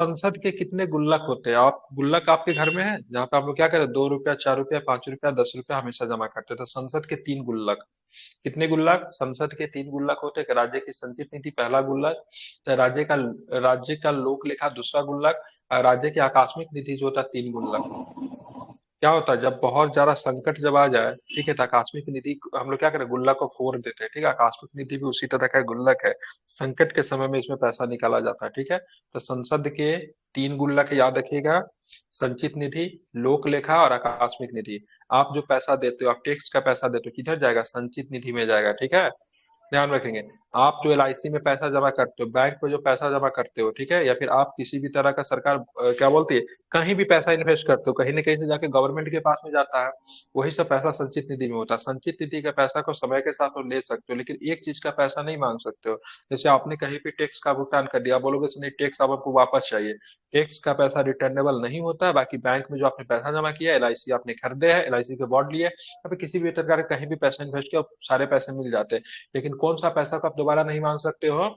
संसद के कितने गुल्लक होते हैं? आप गुल्लक आपके घर में है जहाँ पे आप लोग क्या करते हैं, 2 रुपया, 4 रुपया, 5 रुपया, 10 रुपया हमेशा जमा करते हैं? तो संसद के 3 गुल्लक। कितने गुल्लक? संसद के 3 गुल्लक होते हैं कि राज्य की संचित नीति पहला गुल्लक, तो राज्य का लोक लेखा दूसरा गुल्लक, और राज्य की आकस्मिक निधि जो होता है 3 गुल्लक। क्या होता है जब बहुत ज्यादा संकट जब आ जाए, ठीक है, तो आकस्मिक निधि हम लोग क्या करें, गुल्लक को फोड़ देते हैं, ठीक है। आकस्मिक निधि भी उसी तरह का गुल्लक है, संकट के समय में इसमें पैसा निकाला जाता है, ठीक है। तो संसद के 3 गुल्लक याद रखिएगा, संचित निधि, लोक लेखा और आकस्मिक निधि। आप जो पैसा देते हो, आप टैक्स का पैसा देते हो, किधर जाएगा? संचित निधि में जाएगा, ठीक है। ध्यान रखेंगे। आप जो एलआईसी में पैसा जमा करते हो, बैंक में जो पैसा जमा करते हो, ठीक है, या फिर आप किसी भी तरह का सरकार क्या बोलती है, कहीं भी पैसा इन्वेस्ट करते हो, कहीं ना कहीं से जाके गवर्नमेंट के पास में जाता है, वही सब पैसा संचित निधि में होता है। संचित निधि का पैसा को समय के साथ तो ले सकते हो, लेकिन एक चीज का पैसा नहीं मांग सकते हो। जैसे आपने कहीं पे टैक्स का भुगतान कर दिया, आप बोलोगे कि नहीं टैक्स अब आपको वापस चाहिए, टैक्स का पैसा रिटर्नेबल नहीं होता है। बाकी बैंक में जो आपने पैसा जमा किया, एलआईसी आपने खरीदे है, एलआईसी के बॉन्ड लिए, या फिर किसी भी प्रकार का कहीं भी पैसा इन्वेस्ट किया, सारे पैसे मिल जाते हैं। लेकिन कौन सा पैसा को आप दोबारा नहीं मांग सकते हो?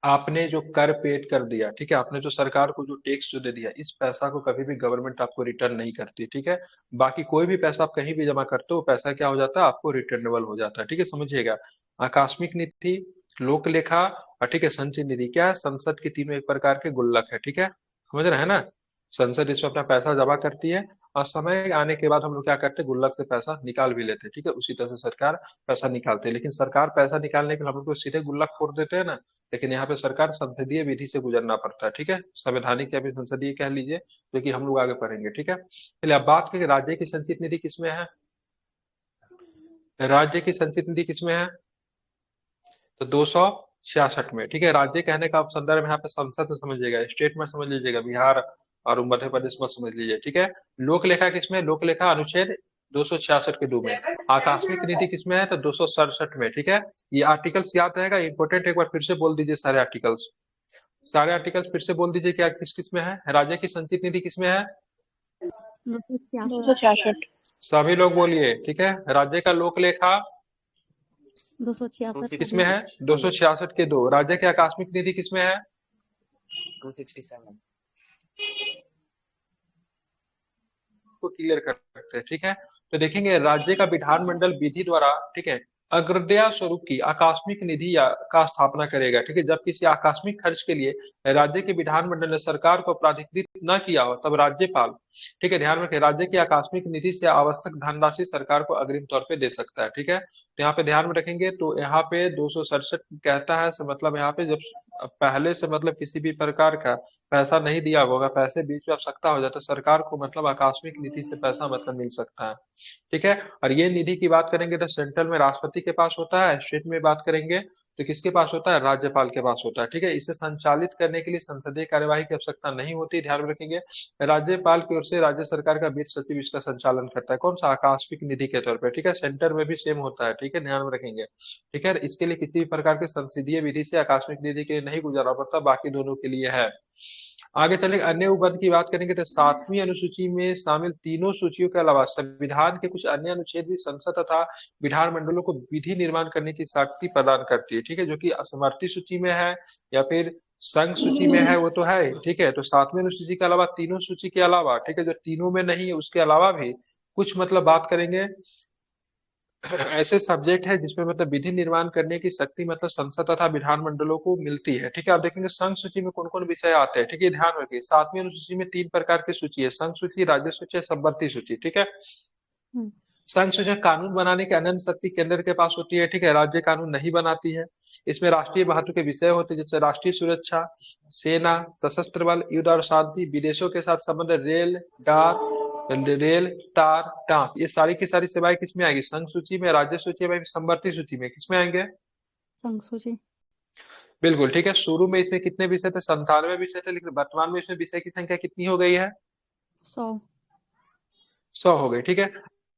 आपने जो कर पेड कर दिया, ठीक है, आपने जो सरकार को जो टैक्स जो दे दिया, इस पैसा को कभी भी गवर्नमेंट आपको रिटर्न नहीं करती, ठीक है। बाकी कोई भी पैसा आप कहीं भी जमा करते हो, पैसा क्या हो जाता है, आपको रिटर्नेबल हो जाता है, ठीक है, समझिएगा। आकस्मिक निधि, लोक लेखा और ठीक है संचयी निधि क्या है? संसद के तीनों एक प्रकार के गुल्लक है, ठीक है, समझ रहे हैं ना। संसद इसमें अपना पैसा जमा करती है, और समय आने के बाद हम लोग क्या करते हैं, गुल्लक से पैसा निकाल भी लेते हैं, ठीक है। उसी तरह से सरकार पैसा निकालते हैं, लेकिन सरकार पैसा निकालने के लिए हम लोग को सीधे गुल्लक फोड़ देते हैं ना, लेकिन यहाँ पे सरकार संसदीय विधि से गुजरना पड़ता है, ठीक है, संवैधानिक या फिर संसदीय कह लीजिए, जो कि हम लोग आगे पढ़ेंगे, ठीक है। चलिए अब बात करें राज्य की संचित निधि किसमें है। राज्य की संचित निधि किसमें है? तो 266 में, ठीक है। राज्य कहने का आप संदर्भ यहाँ पे संसद से समझिएगा, स्टेट में समझ लीजिएगा, बिहार और मध्य प्रदेश में समझ लीजिए, ठीक है। लोक लेखा किसमें? लोक लेखा अनुच्छेद 266 के 2 में। आकस्मिक नीति किसमें है? तो 267 में, ठीक है। ये आर्टिकल्स याद रहेगा, इंपोर्टेंट, एक बार फिर से बोल दीजिए सारे आर्टिकल्स। सारे आर्टिकल्स फिर से बोल दीजिए, क्या किस किस में है? राज्य की संचित निधि किसमें है? 266। सभी लोग बोलिए, ठीक है। राज्य का लोक लेखा 266। किसमें है? 266 के 2। राज्य की आकस्मिक निधि किसमें है? 267। को क्लियर कर सकते हैं, ठीक है। तो देखेंगे राज्य का विधानमंडल विधि द्वारा, ठीक है, अग्रदया स्वरूप की आकस्मिक निधि या का स्थापना करेगा, ठीक है। जब किसी आकस्मिक खर्च के लिए राज्य के विधानमंडल ने सरकार को प्राधिकृत न किया हो, तब राज्यपाल, ठीक है, ध्यान रखें, राज्य की आकस्मिक निधि से आवश्यक धनराशि सरकार को अग्रिम तौर पे दे सकता है, ठीक है। तो यहाँ पे ध्यान में रखेंगे, तो यहाँ पे 267 कहता है, मतलब यहाँ पे जब पहले से मतलब किसी भी प्रकार का पैसा नहीं दिया होगा, पैसे बीच में आवश्यकता हो जाता है सरकार को, मतलब आकस्मिक निधि से पैसा मतलब मिल सकता है, ठीक है। और ये निधि की बात करेंगे तो सेंट्रल में राष्ट्रपति के पास होता है, स्टेट में बात करेंगे तो किसके पास होता है? राज्यपाल के पास होता है, ठीक है। इसे संचालित करने के लिए संसदीय कार्यवाही की आवश्यकता नहीं होती, ध्यान में रखेंगे। राज्यपाल की ओर से राज्य सरकार का वित्त सचिव इसका संचालन करता है, कौन सा? आकस्मिक निधि के तौर पर, ठीक है। सेंटर में भी सेम होता है, ठीक है, ध्यान में रखेंगे, ठीक है। इसके लिए किसी भी प्रकार के संसदीय विधि से आकस्मिक निधि के लिए नहीं गुजारना पड़ता, बाकी दोनों के लिए है। आगे चले अन्य उपबंध की बात करेंगे तो 7वीं अनुसूची में शामिल तीनों सूचियों के अलावा संविधान के कुछ अन्य अनुच्छेद भी संसद तथा विधानमंडलों को विधि निर्माण करने की शक्ति प्रदान करती है, ठीक है, जो कि असमर्थी सूची में है या फिर संघ सूची में है, वो तो है, ठीक है। तो 7वीं अनुसूची के अलावा तीनों सूची के अलावा, ठीक है, जो तीनों में नहीं है उसके अलावा भी कुछ मतलब बात करेंगे ऐसे सब्जेक्ट है जिसमें मतलब विधि निर्माण करने की शक्ति मतलब संसद तथा विधानमंडलों को मिलती है, ठीक है। आप देखेंगे संघ सूची में कौन कौन विषय आते हैं, ठीक है, ध्यान रखिए। 7वीं अनुसूची में 3 प्रकार की सूची है, संघ सूची, राज्य सूची, समवर्ती सूची, ठीक है। संघ सूची में कानून बनाने की अनंत शक्ति केंद्र के पास होती है, ठीक है, राज्य कानून नहीं बनाती है। इसमें राष्ट्रीय महत्व के विषय होते हैं, जैसे राष्ट्रीय सुरक्षा, सेना, सशस्त्र बल, युद्ध और शांति, विदेशों के साथ संबंध, रेल तार टाँप, ये सारी की सारी सेवाएं किसमें आएगी? संघ सूची में, राज्य सूची में, समवर्ती सूची में, किसमें आएंगे? संघ सूची। बिल्कुल, ठीक है। शुरू में इसमें कितने विषय थे? 97 विषय थे, लेकिन वर्तमान में इसमें विषय की संख्या कितनी हो गई है? 100। 100 हो गई, ठीक है।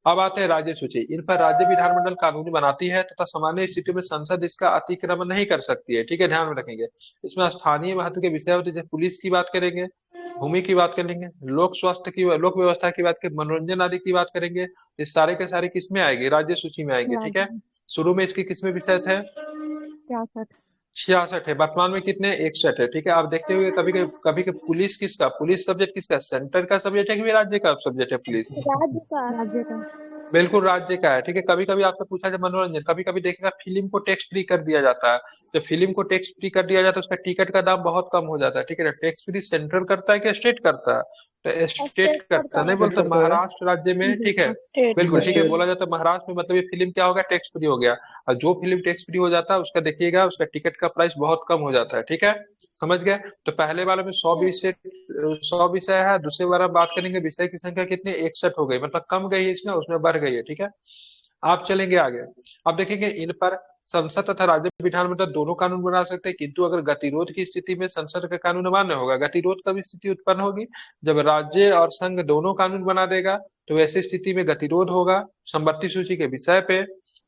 अब आते हैं राज्य सूची। इन पर राज्य विधानमंडल कानून बनाती है तथा सामान्य स्थितियों में संसद इसका अतिक्रमण नहीं कर सकती है, ठीक है, ध्यान में रखेंगे। इसमें स्थानीय महत्व के विषय होते हैं, जैसे पुलिस की बात करेंगे, भूमि की बात करेंगे, लोक व्यवस्था की बात करेंगे, मनोरंजन आदि की बात करेंगे, ये सारे के सारे किसमें आएंगे? राज्य सूची में आएंगे, ठीक है। राज्य। शुरू में इसके किसमें विषय थे? 63। 66 है, वर्तमान में कितने 61 है। ठीक है, आप देखते हुए कभी पुलिस किसका, पुलिस सब्जेक्ट किसका, सेंटर का सब्जेक्ट है कि राज्य का सब्जेक्ट है पुलिस? राज्य का। राज्य का। बिल्कुल राज्य का है। ठीक है, कभी कभी आपसे पूछा जाए मनोरंजन, कभी कभी देखिएगा फिल्म को टैक्स फ्री कर दिया जाता है। तो फिल्म को टैक्स फ्री कर दिया जाता है, उसका टिकट का दाम बहुत कम हो जाता है। ठीक है ना, टैक्स फ्री सेंट्रल करता है कि स्टेट करता है? तो स्टेट स्टेट करता करता है, नहीं है। बोलते महाराष्ट्र राज्य में। ठीक है, स्टेट। बिल्कुल ठीक है, बोला जाता है महाराष्ट्र में, मतलब ये फिल्म क्या होगा, टैक्स फ्री हो गया। और जो फिल्म टैक्स फ्री हो जाता है उसका देखिएगा उसका टिकट का प्राइस बहुत कम हो जाता है। ठीक है, समझ गए? तो पहले वाले में 100 विषय है, दूसरे वाले में बात करेंगे विषय की संख्या कितनी 61 हो गई, मतलब कम गई है इसमें, उसमें बढ़ गई है। ठीक है, आप चलेंगे आगे। अब देखेंगे इन पर संसद तथा राज्य विधानमंडल दोनों कानून बना सकते हैं, किंतु अगर गतिरोध की स्थिति में संसद का कानून मान्य होगा। गतिरोध कब स्थिति उत्पन्न होगी, जब राज्य और संघ दोनों कानून बना देगा, तो वैसी स्थिति में गतिरोध होगा संपत्ति सूची के विषय पे।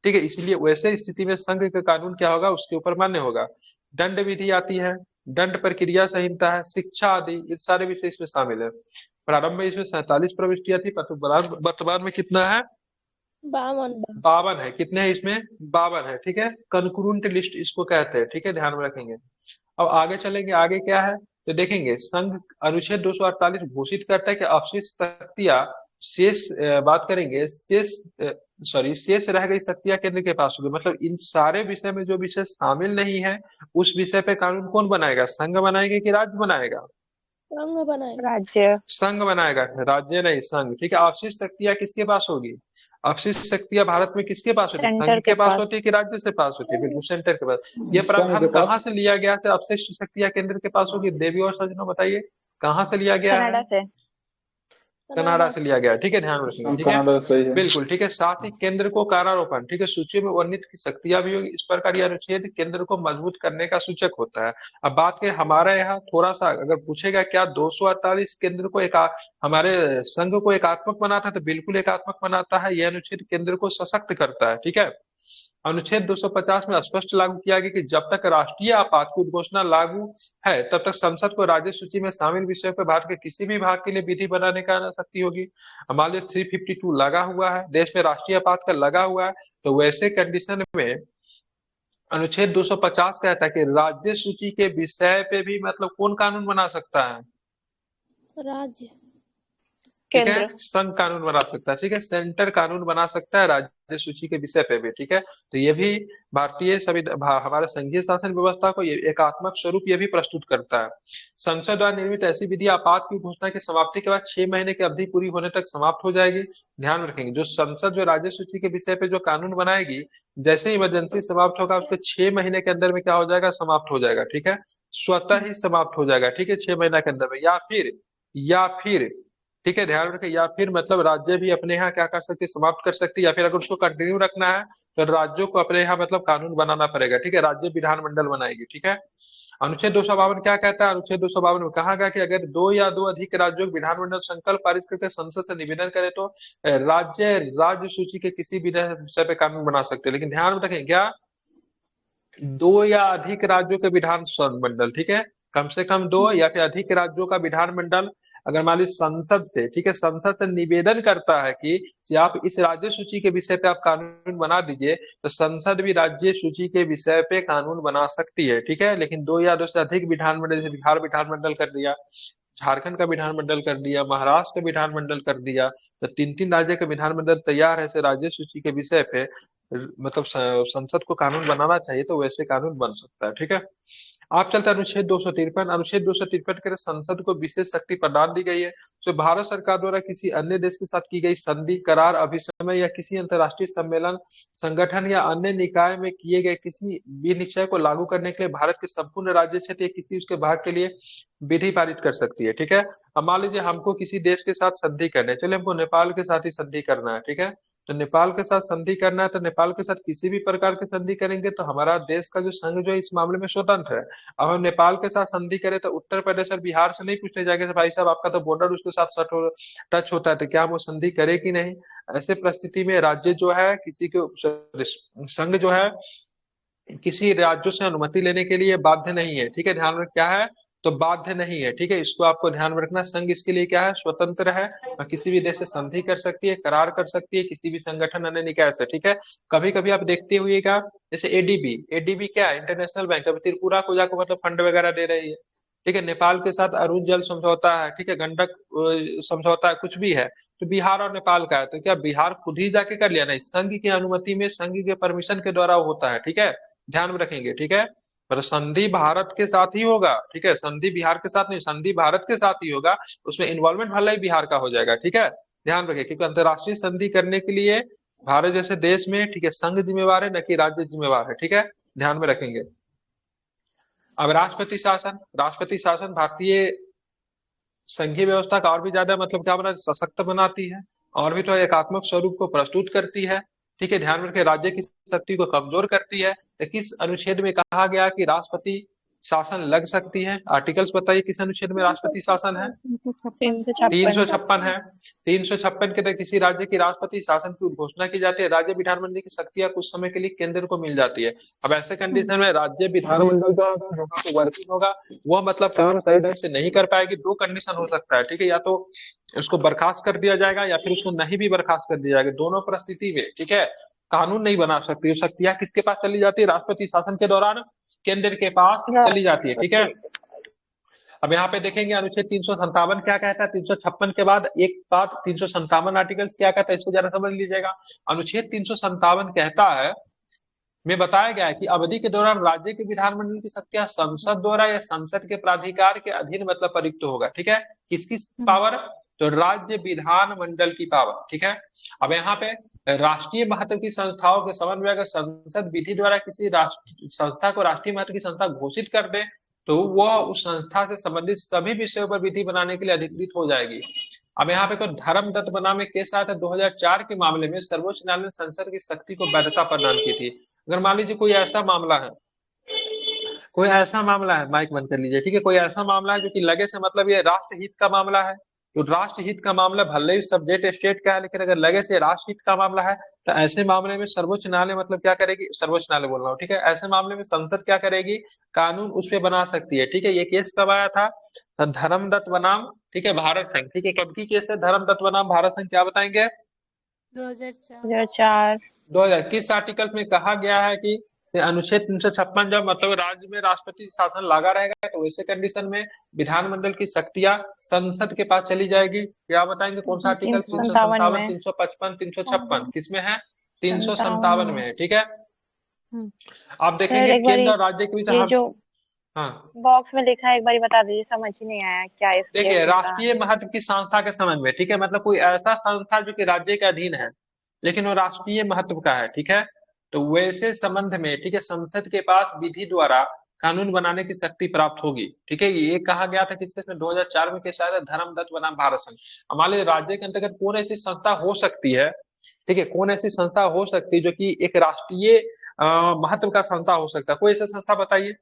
ठीक है, इसीलिए वैसे स्थिति में संघ का कानून क्या होगा, उसके ऊपर मान्य होगा। दंड विधि आती है, दंड प्रक्रिया संहिता है, शिक्षा आदि, ये सारे विषय इसमें शामिल है। प्रारंभ में इसमें 47 प्रविष्टियां थी, वर्तमान में कितना है, 52। 52 है। कितने हैं इसमें, 52 है। ठीक है, कंक्रूंट लिस्ट इसको कहते हैं। ठीक है, ध्यान में रखेंगे। अब आगे चलेंगे, आगे क्या है, तो देखेंगे संघ अनुच्छेद 248 घोषित करता है कि अवशिष्ट शक्तियां शेष बात करेंगे शेष शेष रह गई शक्तियां केंद्र के पास होगी। मतलब इन सारे विषय में जो विषय शामिल नहीं है, उस विषय पे कानून कौन बनाएगा, संघ बनाएगा कि राज्य बनाएगा? संघ बनाएगा। राज्य। संघ बनाएगा, राज्य नहीं, संघ। ठीक है, अवशिष्ट शक्तियां किसके पास होगी, अवशिष्ट शक्तियां भारत में किसके पास होती है, सेंटर संघ के के पास पास। होती है कि राज्य से पास होती है? बिल्कुल सेंटर के पास। ये संघ प्रावधान के पास। कहाँ से लिया गया है, अवशिष्ट शक्तियां केंद्र के पास होगी? देवी और सज्जनों बताइए कहाँ से लिया गया है? कनाडा से। कनाडा से लिया गया है। ठीक है, ध्यान रखिएगा। ठीक है, कनाडा सही है। बिल्कुल ठीक है। साथ ही केंद्र को कारारोपण, ठीक है, सूची में वर्णित की शक्तियां भी होगी। इस प्रकार यह अनुच्छेद केंद्र को मजबूत करने का सूचक होता है। अब बात करें हमारे यहाँ थोड़ा सा, अगर पूछेगा क्या 248 केंद्र को हमारे संघ को एकात्मक बनाता है, तो बिल्कुल एकात्मक बनाता है। यह अनुच्छेद केंद्र को सशक्त करता है। ठीक है, अनुच्छेद 250 में स्पष्ट लागू किया गया कि जब तक राष्ट्रीय आपात की उद्घोषणा लागू है, तब तक संसद को राज्य सूची में शामिल विषयों पर भारत के किसी भी भाग के लिए विधि बनाने का शक्ति होगी। मान लीजिए 352 लगा हुआ है, देश में राष्ट्रीय आपात का लगा हुआ है, तो वैसे कंडीशन में अनुच्छेद 250 कहता है कि राज्य सूची के विषय पे भी मतलब कौन कानून बना सकता है? राज्य। ठीक है, केंद्र। संघ कानून बना सकता है। ठीक है, सेंटर कानून बना सकता है राज्य सूची के विषय पे भी। ठीक है, तो ये भी भारतीय हमारे संघीय शासन व्यवस्था को ये एकात्मक स्वरूप ये भी प्रस्तुत करता है। संसद द्वारा निर्मित ऐसी विधि आपात की घोषणा की समाप्ति के बाद 6 महीने की अवधि पूरी होने तक समाप्त हो जाएगी। ध्यान रखेंगे, जो संसद जो राज्य सूची के विषय पे जो कानून बनाएगी, जैसे इमरजेंसी समाप्त होगा उसके 6 महीने के अंदर में क्या हो जाएगा, समाप्त हो जाएगा। ठीक है, स्वतः ही समाप्त हो जाएगा। ठीक है, 6 महीने के अंदर में, या फिर ठीक है, ध्यान रखें, या फिर मतलब राज्य भी अपने यहाँ क्या कर सकती है, समाप्त कर सकती है, या फिर अगर उसको कंटिन्यू रखना है तो राज्यों को अपने यहाँ मतलब कानून बनाना पड़ेगा। ठीक है, राज्य विधानमंडल बनाएगी। ठीक है, अनुच्छेद 252 क्या कहता है, अनुच्छेद 252 में कहा गया कि अगर दो या दो अधिक राज्यों को विधानमंडल संकल्प पारित करके संसद से निवेदन करे तो राज्य सूची के किसी भी विषय पे कानून बना सकते हैं। लेकिन ध्यान में रखें क्या, दो या अधिक राज्यों के विधान मंडल, ठीक है, कम से कम दो या फिर अधिक राज्यों का विधानमंडल अगर मान लीजिए संसद से, ठीक है, संसद से निवेदन करता है कि आप इस राज्य सूची के विषय पे आप कानून बना दीजिए, तो संसद भी राज्य सूची के विषय पे कानून बना सकती है। ठीक है, लेकिन दो या दो से अधिक विधानमंडल, जैसे बिहार विधानमंडल कर दिया, झारखंड का विधानमंडल कर दिया, महाराष्ट्र का विधानमंडल कर दिया, तो तीन तीन राज्य का विधानमंडल तैयार है ऐसे राज्य सूची के विषय पे मतलब संसद को कानून बनाना चाहिए, तो वैसे कानून बन सकता है। ठीक है, आप चलते हैं अनुच्छेद 253। अनुच्छेद 253 के तहत संसद को विशेष शक्ति प्रदान दी गई है। तो भारत सरकार द्वारा किसी अन्य देश के साथ की गई संधि, करार, अभिसमय या किसी अंतर्राष्ट्रीय सम्मेलन, संगठन या अन्य निकाय में किए गए किसी भी निश्चय को लागू करने के लिए भारत के संपूर्ण राज्य क्षेत्र या किसी उसके भाग के लिए विधि पारित कर सकती है। ठीक है, अब मान लीजिए हमको किसी देश के साथ संधि करना है, चलिए हमको नेपाल के साथ ही संधि करना है। ठीक है, तो नेपाल के साथ संधि करना है, तो नेपाल के साथ किसी भी प्रकार की संधि करेंगे तो हमारा देश का जो संघ जो है इस मामले में स्वतंत्र है। अब हम नेपाल के साथ संधि करें तो उत्तर प्रदेश और बिहार से नहीं पूछने जाएंगे तो भाई साहब आपका तो बॉर्डर उसके साथ टच होता है, तो क्या हम वो संधि करें कि नहीं? ऐसे परिस्थिति में राज्य जो है किसी के संघ जो है किसी राज्यों से अनुमति लेने के लिए बाध्य नहीं है। ठीक है, ध्यान में क्या है, तो बाध्य नहीं है, ठीक है, इसको आपको ध्यान में रखना। संघ इसके लिए क्या है, स्वतंत्र है और किसी भी देश से संधि कर सकती है, करार कर सकती है, किसी भी संगठन अन्य निकाय से, ठीक है। कभी कभी आप देखते हुएगा जैसे एडीबी, एडीबी क्या है, इंटरनेशनल बैंक, अभी त्रिपुरा को जाकर मतलब फंड वगैरह दे रही है, ठीक है। नेपाल के साथ अरुण जल समझौता है, ठीक है, गंडक समझौता है, कुछ भी है, तो बिहार और नेपाल का है, तो क्या बिहार खुद ही जाके कर लिया? नहीं, संघ की अनुमति में, संघ के परमिशन के द्वारा होता है, ठीक है, ध्यान में रखेंगे, ठीक है। पर संधि भारत के साथ ही होगा, ठीक है, संधि बिहार के साथ नहीं, संधि भारत के साथ ही होगा, उसमें इन्वॉल्वमेंट भले ही बिहार का हो जाएगा, ठीक है, ध्यान रखें, क्योंकि अंतरराष्ट्रीय संधि करने के लिए भारत जैसे देश में, ठीक है, संघ जिम्मेवार है, न कि राज्य जिम्मेवार है, ठीक है, ध्यान में रखेंगे। अब राष्ट्रपति शासन, राष्ट्रपति शासन भारतीय संघीय व्यवस्था का और भी ज्यादा मतलब क्या बना, सशक्त बनाती है, और भी तो एकात्मक स्वरूप को प्रस्तुत करती है, ठीक है, ध्यान में रखें, राज्य की शक्ति को कमजोर करती है। तो किस अनुच्छेद में कहा गया कि राष्ट्रपति शासन लग सकती है? आर्टिकल्स बताइए, किस अनुच्छेद में राष्ट्रपति शासन है? 356। 356 है। 356 के तहत किसी राज्य की राष्ट्रपति शासन की घोषणा की जाती है, राज्य विधानमंडल की शक्तियां कुछ समय के लिए केंद्र को मिल जाती है। अब ऐसे कंडीशन में राज्य विधानमंडल जो होगा तो वर्किंग होगा, वह मतलब काम सही ढंग से नहीं कर पाएगी। दो कंडीशन हो सकता है, ठीक है, या तो उसको बर्खास्त कर दिया जाएगा या फिर उसको नहीं भी बर्खास्त कर दिया जाएगा, दोनों परिस्थिति में, ठीक है, कानून नहीं बना सकती। शक्तियां किसके पास चली जाती है? राष्ट्रपति शासन के दौरान केंद्र के पास चली जाती है, ठीक है। अब यहाँ पे देखेंगे अनुच्छेद 357 क्या कहता है, 356 के बाद एक बात 357 आर्टिकल्स क्या कहता है, इसको जरा समझ लीजिएगा। अनुच्छेद 357 कहता है, में बताया गया है कि अवधि के दौरान राज्य के विधानमंडल की शक्तियां संसद द्वारा या संसद के प्राधिकार के अधीन मतलब प्रयुक्त होगा, ठीक है। किसकी पावर? तो राज्य विधानमंडल की पावर, ठीक है। अब यहाँ पे राष्ट्रीय महत्व की संस्थाओं के समन्वय अगर संसद विधि द्वारा किसी राष्ट्र संस्था को राष्ट्रीय महत्व की संस्था घोषित कर दे, तो वह उस संस्था से संबंधित सभी विषयों पर विधि बनाने के लिए अधिकृत हो जाएगी। अब यहाँ पे कोई धर्मदत्त बनाम में केस आया था 2004 के मामले में, सर्वोच्च न्यायालय ने संसद की शक्ति को वैधता प्रदान की थी। अगर मान लीजिए कोई ऐसा मामला है, कोई ऐसा मामला है, माइक बंद कर लीजिए, ठीक है, कोई ऐसा मामला है जो कि लगे से मतलब ये राष्ट्रहित का मामला है, तो राष्ट्रहित का मामला भले ही सब्जेक्ट स्टेट का है, लेकिन अगर लगे से राष्ट्रहित का मामला है, तो ऐसे मामले में सर्वोच्च न्यायालय मतलब क्या करेगी, सर्वोच्च न्यायालय बोल रहा हूँ, ठीक है, ऐसे मामले में संसद क्या करेगी, कानून उस पर बना सकती है, ठीक है। ये केस कब आया था? तो धर्मदत्त बनाम, ठीक है, भारत संघ, ठीक है, कब की केस है? धर्मदत्त बनाम भारत संघ, क्या बताएंगे? 2004। 2000 किस आर्टिकल में कहा गया है कि अनुच्छेद 356 जब मतलब राज्य में राष्ट्रपति शासन लगा रहेगा, तो वैसे कंडीशन में विधानमंडल की शक्तियां संसद के पास चली जाएगी। क्या बताएंगे कौन सा आर्टिकल? 357, 355, 356 किसमें है? 357 में है, ठीक है। आप देखेंगे केंद्र और राज्य के बीच ये जो हाँ बॉक्स में लिखा है एक बार बता दीजिए, समझ ही नहीं आया क्या इसके देखिए, होता है। राष्ट्रीय महत्व की संस्था के संबंध में, ठीक है, मतलब कोई ऐसा संस्था जो कि राज्य के अधीन है लेकिन वो राष्ट्रीय महत्व का है, ठीक है, तो वैसे संबंध में, ठीक है, संसद के पास विधि द्वारा कानून बनाने की शक्ति प्राप्त होगी, ठीक है। ये कहा गया था किसके में? 2004 में, के शायद धर्मदत्त बनाम भारत संघ। हमारे राज्य के अंतर्गत कौन ऐसी संस्था हो सकती है, ठीक है, कौन ऐसी संस्था हो सकती है जो कि एक राष्ट्रीय महत्व का संस्था हो सकता है? कोई ऐसा संस्था बताइए,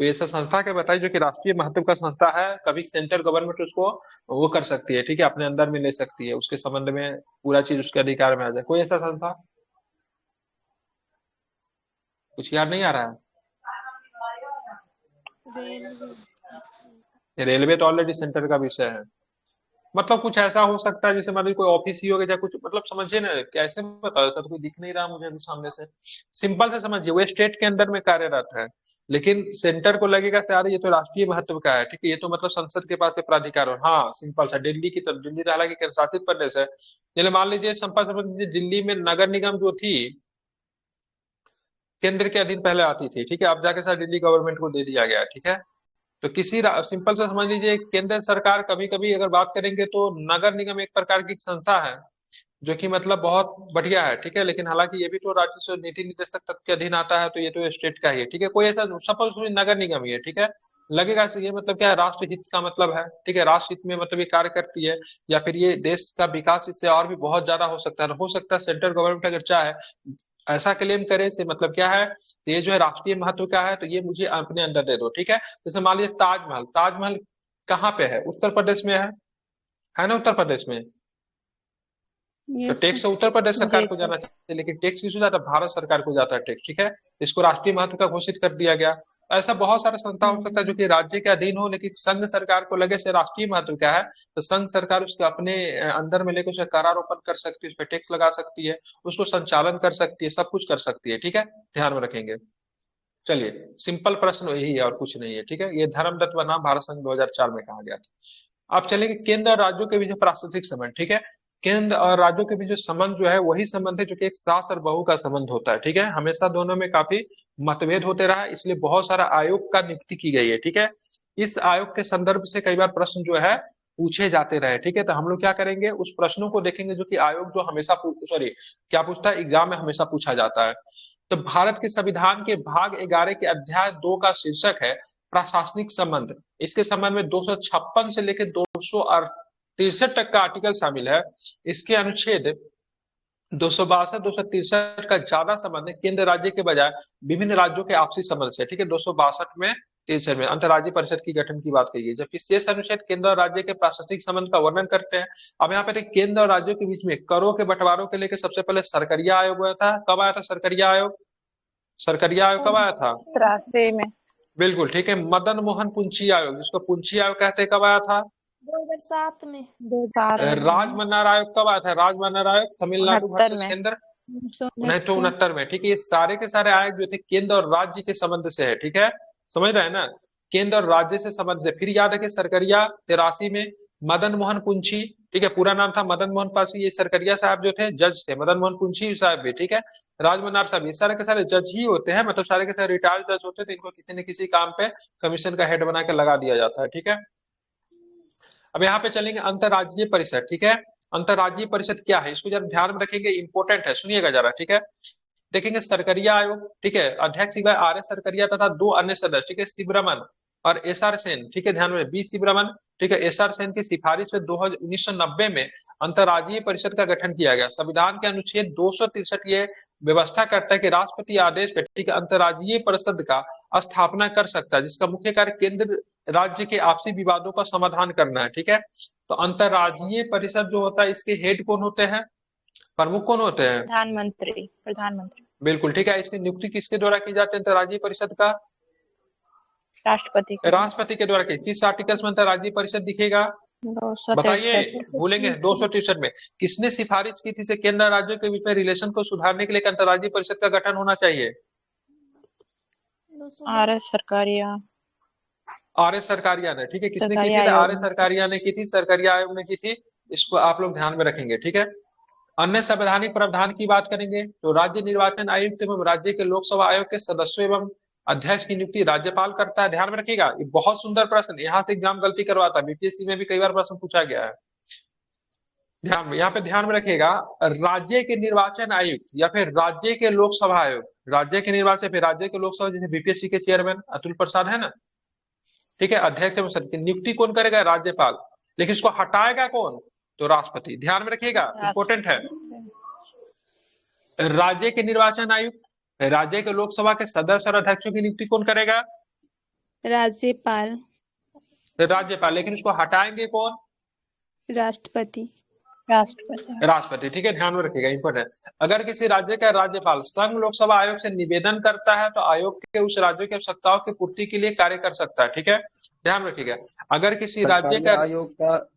कोई ऐसा संस्था क्या बताइए जो कि राष्ट्रीय महत्व का संस्था है, कभी सेंट्रल गवर्नमेंट उसको वो कर सकती है, ठीक है, अपने अंदर में ले सकती है, उसके संबंध में पूरा चीज उसके अधिकार में आ जाए। कोई ऐसा संस्था? कुछ याद नहीं आ रहा है? रेलवे तो ऑलरेडी सेंटर का विषय है। मतलब कुछ ऐसा हो सकता है जैसे मान लीजिए कोई ऑफिस ही हो गया या कुछ, मतलब समझिए ना, कैसे बताओ, ऐसा तो कोई दिख नहीं रहा मुझे अभी सामने से। सिंपल से समझिए, वो स्टेट के अंदर में कार्यरत है, लेकिन सेंटर को लगेगा से यार ये तो राष्ट्रीय महत्व का है, ठीक है, ये तो मतलब संसद के पास ये प्राधिकार हो। हाँ, सिंपल सा, दिल्ली की तरफ, दिल्ली हालांकि केंद्र शासित प्रदेश है, जैसे मान लीजिए संपर्क समझ लीजिए, दिल्ली में नगर निगम जो थी केंद्र के अधीन पहले आती थी, ठीक है, अब जाके साथ दिल्ली गवर्नमेंट को दे दिया गया, ठीक है। तो किसी सिंपल सा समझ लीजिए, केंद्र सरकार कभी कभी अगर बात करेंगे तो नगर निगम एक प्रकार की संस्था है जो कि मतलब बहुत बढ़िया है, ठीक है, लेकिन हालांकि ये भी तो राजस्व नीति निर्देशक तत्व के अधीन आता है, तो ये तो स्टेट का ही है, ठीक है। कोई ऐसा सपोज नगर निगम ही है, ठीक है, लगेगा से ये मतलब क्या है, राष्ट्रहित का मतलब है, ठीक है, राष्ट्रहित में मतलब ये कार्य करती है, या फिर ये देश का विकास इससे और भी बहुत ज्यादा हो सकता है सेंट्रल गवर्नमेंट अगर चाहे ऐसा क्लेम करे से मतलब क्या है, ये जो है राष्ट्रीय महत्व का है, तो ये मुझे अपने अंदर दे दो, ठीक है। जैसे मान लीजिए ताजमहल, ताजमहल कहाँ पे है? उत्तर प्रदेश में है ना, उत्तर प्रदेश में। ये तो टैक्स तो उत्तर प्रदेश सरकार जी को सर। जाना चाहिए, लेकिन टैक्स किसको जाता है? भारत सरकार को जाता है टैक्स, ठीक है। इसको राष्ट्रीय महत्व का घोषित कर दिया गया। ऐसा बहुत सारा संस्था हो सकता है जो कि राज्य के अधीन हो, लेकिन संघ सरकार को लगे से राष्ट्रीय महत्व क्या है, तो संघ सरकार उसके अपने अंदर में लेकर उसे करारोपण कर सकती है, उस पर टैक्स लगा सकती है, उसको संचालन कर सकती है, सब कुछ कर सकती है, ठीक है। ध्यान में रखेंगे। चलिए, सिंपल प्रश्न यही है और कुछ नहीं है, ठीक है। ये धर्मदत्त बनाम भारत संघ 2004 में कहा गया था। आप चलेंगे केंद्र और राज्यों के बीच प्राकृतिक संबंध, ठीक है। केंद्र और राज्यों के बीच जो संबंध जो है वही संबंध है जो कि एक सास और बहू का संबंध होता है, ठीक है। हमेशा दोनों में काफी मतभेद होते रहा, इसलिए बहुत सारा आयोग का नियुक्ति की गई है, ठीक है। इस आयोग के संदर्भ से कई बार प्रश्न जो है पूछे जाते रहे, ठीक है। तो हम लोग क्या करेंगे, उस प्रश्नों को देखेंगे जो कि आयोग जो हमेशा सॉरी क्या पूछता है, एग्जाम में हमेशा पूछा जाता है। तो भारत के संविधान के भाग 11 के अध्याय 2 का शीर्षक है प्रशासनिक संबंध। इसके संबंध में 256 से लेकर 263 तक का आर्टिकल शामिल है। इसके अनुच्छेद 262 263 का ज्यादा संबंध है केंद्र राज्य के बजाय विभिन्न राज्यों के आपसी संबंध से, ठीक है। 262 में 63 में अंतर्राज्यीय परिषद की गठन की बात कही है, जबकि शेष अनुच्छेद केंद्र और राज्य के प्रशासनिक संबंध का वर्णन करते हैं। अब यहाँ पे देखिए, केंद्र और राज्यों के बीच में करों के बंटवारों के लेकर सबसे पहले सरकरिया आयोग आया था। कब आया था सरकरिया आयोग? सरकरिया आयोग कब आया था? 83 में। बिल्कुल ठीक है। मदन मोहन पुंछी आयोग, जिसको पुंछी आयोग कहते हैं, कब आया था? 2007 में। 2000 राजमन्नार आयोग कब आया था? राजमन्नार आयोग तमिलनाडु 69 वर्सेस में। केंद्र 1969 1969 में, ठीक है। ये सारे के सारे आयोग जो थे केंद्र और राज्य के संबंध से है, ठीक है। समझ रहे हैं ना, केंद्र और राज्य से संबंध से। फिर याद रखिए सरकरिया 83 में, मदन मोहन पुंछी, ठीक है, पूरा नाम था मदन मोहन पासी। ये सरकरिया साहब जो थे जज थे, मदन मोहन पुंछी साहब भी, ठीक है। राजमन्नार साहब, ये सारे के सारे जज ही होते हैं, मतलब सारे के सारे रिटायर्ड जज होते थे। इनको किसी न किसी काम पे कमीशन का हेड बना के लगा दिया जाता है, ठीक है। अब यहाँ पे चलेंगे अंतर्राज्यीय परिषद, ठीक है। अंतर्राज्यीय परिषद क्या है, इसको जरा ध्यान में रखेंगे, इंपॉर्टेंट है, सुनिएगा जरा, ठीक है। देखेंगे सरकरिया आयोग, ठीक है, अध्यक्ष आर एस सरकरिया तथा 2 अन्य सदस्य, ठीक है, शिवरमन और एस आर सेन, ठीक है। ध्यान में, बी शिवरमन, ठीक है, एस आर सेन की सिफारिश में 1990 में अंतर्राज्यीय परिषद का गठन किया गया। संविधान के अनुच्छेद 263 ये व्यवस्था करता है कि राष्ट्रपति आदेश पे, ठीक है, अंतर्राज्यीय परिषद का स्थापना कर सकता है, जिसका मुख्य कार्य केंद्र राज्य के आपसी विवादों का समाधान करना है, ठीक है। तो अंतर्राज्यीय परिषद जो होता है, इसके हेड कौन होते हैं, प्रमुख कौन होते हैं? प्रधानमंत्री। प्रधानमंत्री। बिल्कुल ठीक है। इसकी नियुक्ति किसके द्वारा की जाती है अंतर्राज्यीय परिषद का? राष्ट्रपति के द्वारा। राष्ट्रपति के द्वारा की। किस आर्टिकल्स में अंतर्राज्यीय परिषद दिखेगा? बताइए, 263 भूलेंगे? 263 में। किसने सिफारिश की थी से केंद्र राज्यों के बीच में रिलेशन को सुधारने के लिए अंतर्राज्यीय परिषद का गठन होना चाहिए? RS Sarkaria. R S Sarkaria ने, ठीक है। किसने की थी? सरकारिया आर आयोग एस ने। सरकारिया ने की थी, सरकारिया आयोग ने की थी। इसको आप लोग ध्यान में रखेंगे, ठीक है। अन्य संवैधानिक प्रावधान की बात करेंगे तो राज्य निर्वाचन आयुक्त एवं राज्य के लोकसभा आयोग के सदस्यों एवं अध्यक्ष की नियुक्ति राज्यपाल करता है। ध्यान में रखिएगा, ये बहुत सुंदर प्रश्न, यहाँ से एग्जाम गलती करवाता है, बीपीएससी में भी कई बार प्रश्न पूछा गया है। ध्यान में, यहाँ पे ध्यान में रखिएगा, राज्य के निर्वाचन आयुक्त या फिर राज्य के लोकसभा आयोग, राज्य के निर्वाचन फिर राज्य के लोकसभा, जैसे बीपीएससी के चेयरमैन अतुल प्रसाद है ना, ठीक है, अध्यक्ष एवं सदस्य की नियुक्ति कौन करेगा? राज्यपाल। लेकिन इसको हटाएगा कौन? तो राष्ट्रपति। ध्यान में रखिएगा, इंपॉर्टेंट है। राज्य के निर्वाचन आयुक्त, राज्य के लोकसभा के सदस्य और अध्यक्षों की नियुक्ति कौन करेगा? राज्यपाल। राज्यपाल। लेकिन उसको हटाएंगे कौन? राष्ट्रपति। राष्ट्रपति। राष्ट्रपति, ठीक है। ध्यान में रखिएगा, इंपॉर्टेंट। अगर किसी राज्य का राज्यपाल संघ लोकसभा आयोग से निवेदन करता है तो आयोग के उस राज्य की आवश्यकताओं की पूर्ति के लिए कार्य कर सकता है, ठीक है। ध्यान रखिएगा, अगर किसी राज्य का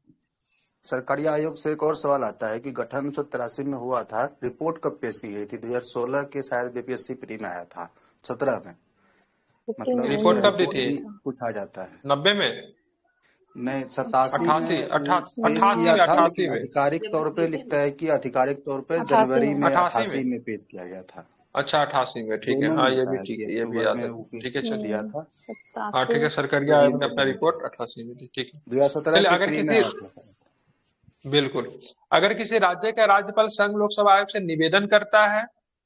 सरकारी आयोग से एक और सवाल आता है कि गठन 1983 में हुआ था, रिपोर्ट कब पेश की गई थी? 2016 के शायद बीपीएससी प्री में आया था, 17 में, मतलब रिपोर्ट कब दी थी? पूछा जाता है 90 में नहीं 87 में पेश 88 किया था, में। लेकिन आधिकारिक तौर पे लिखता है कि आधिकारिक तौर पे जनवरी में 88 में पेश किया गया था। अच्छा 88 में, ठीक है। हाँ ये भी ठीक है, ये भी याद है, ठीक है। चलिए दिया था। हाँ ठीक है, सरकारिया आयोग ने अपना रिपोर्ट 88 में दी, ठीक है। 2017 के अगर प्री में किसी आया था सर। बिल्कुल, अगर किसी राज्य का राज्यपाल संघ लोकसभा आयोग से निवेदन करता है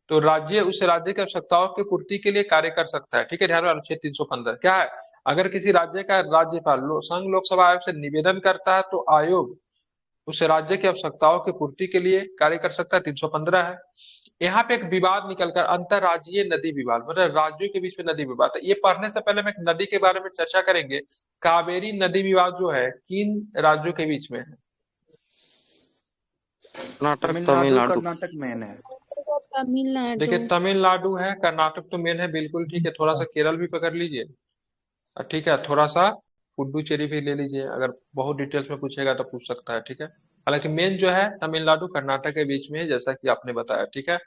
तो राज्य उस राज्य की आवश्यकताओं की पूर्ति के लिए कार्य कर सकता है, ठीक है। ध्यान में, अनुच्छेद 315 क्या है? अगर किसी राज्य का राज्यपाल संघ लोकसभा आयोग से निवेदन करता है तो आयोग उस राज्य की आवश्यकताओं की पूर्ति के लिए कार्य कर सकता है, 315 है। यहाँ पे एक विवाद निकलकर अंतर्राज्यीय नदी विवाद, मतलब राज्यों के बीच में नदी विवाद है। ये पढ़ने से पहले हम एक नदी के बारे में चर्चा करेंगे। कावेरी नदी विवाद जो है किन राज्यों के बीच में है? कर्नाटक तमिलनाडु तमिलनाडु। कर्नाटक मेन है। तमिलनाडु। देखिए तमिलनाडु है, कर्नाटक तो मेन है, बिल्कुल ठीक है। थोड़ा सा केरल भी पकड़ लीजिए, ठीक है। थोड़ा सा पुडुचेरी भी ले लीजिए, अगर बहुत डिटेल्स में पूछेगा तो पूछ सकता है, ठीक है। हालांकि मेन जो है तमिलनाडु कर्नाटक के बीच में है, जैसा कि आपने बताया, ठीक है।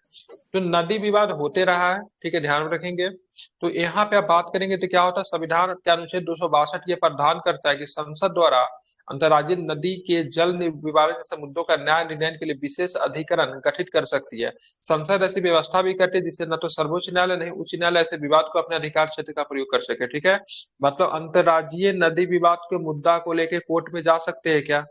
तो नदी विवाद होते रहा है, ठीक है, ध्यान में रखेंगे। तो यहाँ पे आप बात करेंगे तो क्या होता है, संविधान के अनुच्छेद 262 ये प्रावधान करता है कि संसद द्वारा अंतर्राज्यीय नदी के जल विवाद जैसे मुद्दों का न्याय निर्णय के लिए विशेष अधिकरण गठित कर सकती है। संसद ऐसी व्यवस्था भी करती है जिससे न तो सर्वोच्च न्यायालय नहीं उच्च न्यायालय ऐसे विवाद को अपने अधिकार क्षेत्र का प्रयोग कर सके, ठीक है। मतलब अंतर्राज्यीय नदी विवाद के मुद्दा को लेके कोर्ट में जा सकते हैं क्या?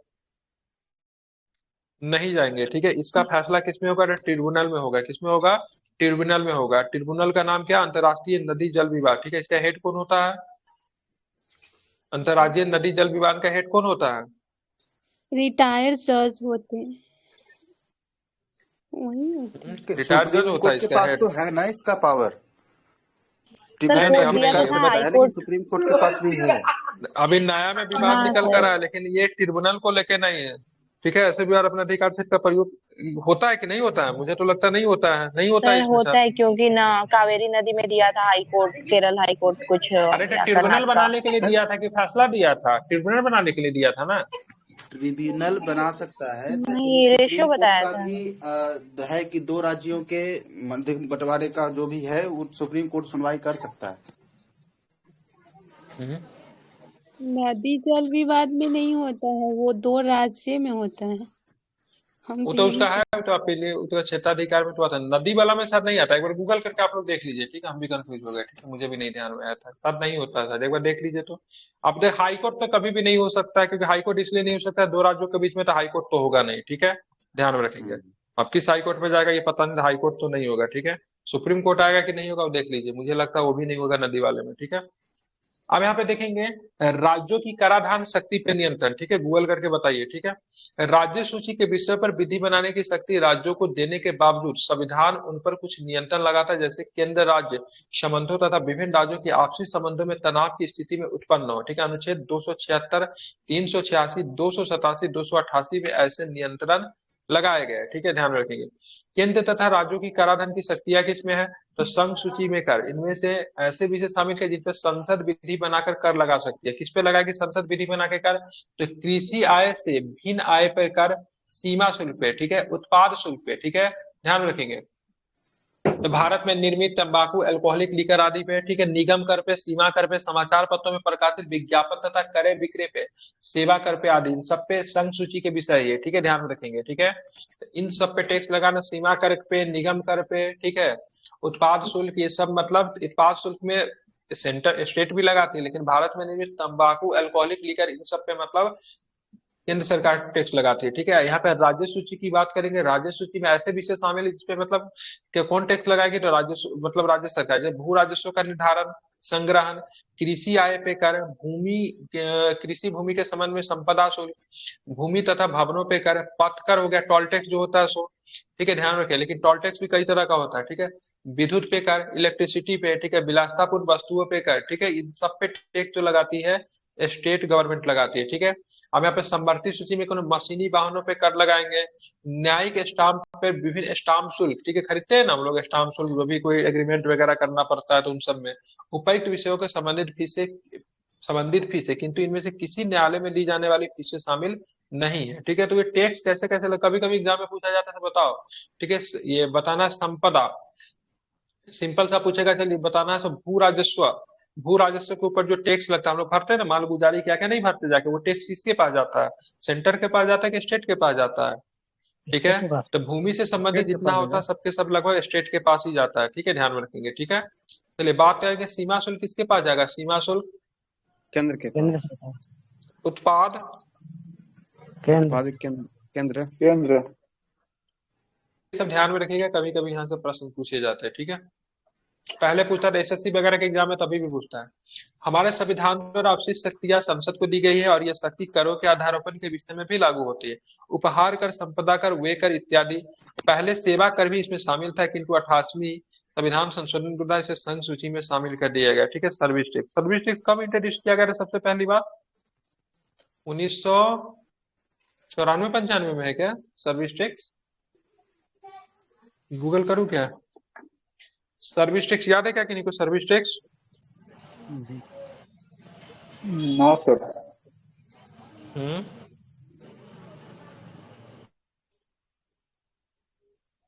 नहीं जाएंगे, ठीक है। इसका फैसला किसमें होगा? ट्रिब्यूनल में होगा। किसमें होगा? ट्रिब्यूनल में होगा। ट्रिब्यूनल का नाम क्या? अंतर्राष्ट्रीय नदी जल विवाद, ठीक है। इसका हेड कौन होता है? अंतर्राज्यीय नदी जल विवाद का हेड कौन होता है? रिटायर्ड जज होते हैं, वही होते हैं। रिटायर्ड जज सुप्रीम होता है कोर्ट के इसका पास हेड। तो है ना इसका पावर, सर नहीं ट्रिब्यूनल नहीं, वो अभी गठित दिया नहीं तो कर है। था सकता हाई है, लेकिन कोर्ट। सुप्रीम कोर्ट के पास भी है। अभी नया में विवाद हाँ निकल कर सर। आया, लेकिन ये ट्रिब्यूनल को लेके नहीं है, ठीक है। ऐसे विवाद अपने अधिकार क्षेत्र का प्रयोग होता है कि नहीं होता है? मुझे तो लगता नहीं होता है, नहीं होता है सर इसमें होता सर। है क्योंकि ना कावेरी नदी में दिया था high court, Kerala high court कुछ अरे तो या ट्रिब्यूनल कर्नाटका। बनाने के लिए दिया था कि फैसला दिया था? ट्रिब्यूनल बनाने के लिए दिया था ना। ट्रिब्यूनल बना सकता है, लेकिन नहीं सुप्रीम रेशियो कोर्ट बताया का था। भी है कि दो राज्यों के मध्य बंटवारे का जो भी है वो सुप्रीम कोर्ट सुनवाई कर सकता है। हम्म। नदी जल विवाद में नहीं होता है, वो 2 राज्य में होता है। हम वो तो तो यही उसका है, वो तो आपके लिए वो तो क्षेत्राधिकार में तो आता है। नदी वाला में शायद नहीं आता है, एक बार गूगल करके आप लोग देख लीजिए, ठीक है। हम भी कंफ्यूज हो गए, ठीक है, मुझे भी नहीं ध्यान में आया था, शायद नहीं होता है शायद, एक बार देख लीजिए। तो अब देख, हाई कोर्ट तो कभी भी नहीं हो सकता है, क्योंकि हाई कोर्ट इसलिए नहीं हो सकता है, दो राज्यों के बीच में तो हाई कोर्ट तो होगा नहीं, ठीक है। ध्यान में रखेंगे। हम्म। अब किस हाई कोर्ट में जाएगा ये पता नहीं, हाई कोर्ट तो नहीं होगा, ठीक है। सुप्रीम कोर्ट आएगा कि नहीं होगा वो देख लीजिए, मुझे लगता है वो भी नहीं होगा नदी वाले में, ठीक है। अब यहाँ पे देखेंगे राज्यों की कराधान शक्ति पे नियंत्रण, ठीक है, गूगल करके बताइए, ठीक है। राज्य सूची के विषय पर विधि बनाने की शक्ति राज्यों को देने के बावजूद संविधान उन पर कुछ नियंत्रण लगाता है, जैसे केंद्र राज्य संबंधों तथा विभिन्न राज्यों के आपसी संबंधों में तनाव की स्थिति में उत्पन्न हो, ठीक है। अनुच्छेद 276, 386, 287, 288 में ऐसे नियंत्रण लगाए गए, ठीक है, ध्यान में रखेंगे। केंद्र तथा राज्यों की कराधान की शक्तियां किसमें है? तो संघ सूची में कर, इनमें से ऐसे विषय शामिल है जिन पर संसद विधि बनाकर कर लगा सकती है। किस पे लगाएगी संसद विधि बना के कर? तो कृषि आय से भिन्न आय पर कर, सीमा शुल्क पे, ठीक है, उत्पाद शुल्क पे, ठीक है, ध्यान रखेंगे। तो भारत में निर्मित तंबाकू, अल्कोहलिक लिकर आदि पे, ठीक है, निगम कर पे, सीमा कर पे, समाचार पत्रों में प्रकाशित विज्ञापन तथा क्रय विक्रय पे, सेवा कर पे आदि, इन सब पे संघ सूची के विषय है, ठीक है, ध्यान में रखेंगे, ठीक है। इन सब पे टैक्स लगाना, सीमा कर पे, निगम कर पे, ठीक है, उत्पाद शुल्क, ये सब मतलब उत्पाद शुल्क में सेंटर स्टेट भी लगाती है, लेकिन भारत में निर्मित तंबाकू, अल्कोहलिक लिकर, इन सब पे मतलब केंद्र सरकार टैक्स लगाती है, ठीक है। यहाँ पे राज्य सूची की बात करेंगे, राज्य सूची में ऐसे विषय शामिल है जिसपे मतलब कि कौन टैक्स लगाएगी? तो मतलब राज्य सरकार। जैसे भू राजस्व का निर्धारण, संग्रहण, कृषि आय पे कर, कृषि भूमि के संबंध में संपदा शुल्क, भूमि तथा भवनों पे कर, पथ कर हो गया, टोल टैक्स जो होता है सो, ठीक है, ध्यान रखें। लेकिन टोल टैक्स भी कई तरह का होता है, ठीक है। विद्युत पे कर, इलेक्ट्रिसिटी पे, ठीक है, विलासतापूर्ण वस्तुओं पे कर, ठीक है, इन सब पे टैक्स जो लगाती है स्टेट गवर्नमेंट लगाती है, ठीक है। अब यहाँ पे समवर्ती सूची में मशीनी वाहनों पे कर लगाएंगे, न्यायिक स्टाम्प पे विभिन्न स्टाम्प शुल्क, ठीक है, खरीदते हैं ना हम लोग स्टाम्प शुल्क, जो भी कोई एग्रीमेंट वगैरह करना पड़ता है तो उन सब में उपर्युक्त विषयों के संबंधित फीसें, किंतु इनमें से किसी न्यायालय में दी जाने वाली फीसें शामिल नहीं है, ठीक है। तो ये टैक्स कैसे कैसे कभी कभी एग्जाम में पूछा जाता है, तो बताओ, ठीक है। ये बताना संपदा, सिंपल सा पूछेगा, चलिए बताना है। तो भू राजस्व के ऊपर जो टैक्स लगता है हम लोग भरते हैं ना, माल गुजारी क्या क्या नहीं भरते जाके, वो टैक्स किसके पास जाता है? सेंटर के पास जाता है कि स्टेट के पास जाता है? ठीक है। तो भूमि से संबंधित जितना होता है सबके सब लगभग स्टेट के पास ही जाता है, ठीक है, ध्यान में रखेंगे, ठीक है। चलिए बात करेंगे सीमा शुल्क किसके पास जाएगा? सीमा शुल्क केंद्र के पास। उत्पाद उत्पादक केंद्र केंद्र। सब ध्यान में रखिएगा, कभी कभी यहाँ से प्रश्न पूछे जाते हैं, ठीक है। पहले पूछता था एसएससी वगैरह के एग्जाम में, तभी भी पूछता है। हमारे संविधान पर आवश्यक शक्तियां संसद को दी गई है और यह शक्ति करों के आधारोपण के विषय में भी लागू होती है। उपहार कर, संपदा कर, वे कर इत्यादि। पहले सेवा कर भी इसमें शामिल था, किंतु 28वीं संविधान संशोधन द्वारा इसे संघ सूची में शामिल कर दिया गया, ठीक है। सर्विस टैक्स, सर्विस टैक्स कब इंट्रोड्यूस किया गया था सबसे पहली बार? 1900 94-95 में है क्या सर्विस टैक्स? गूगल करूँ क्या? सर्विस टैक्स याद है क्या किन्हीं को सर्विस टैक्स? No sir.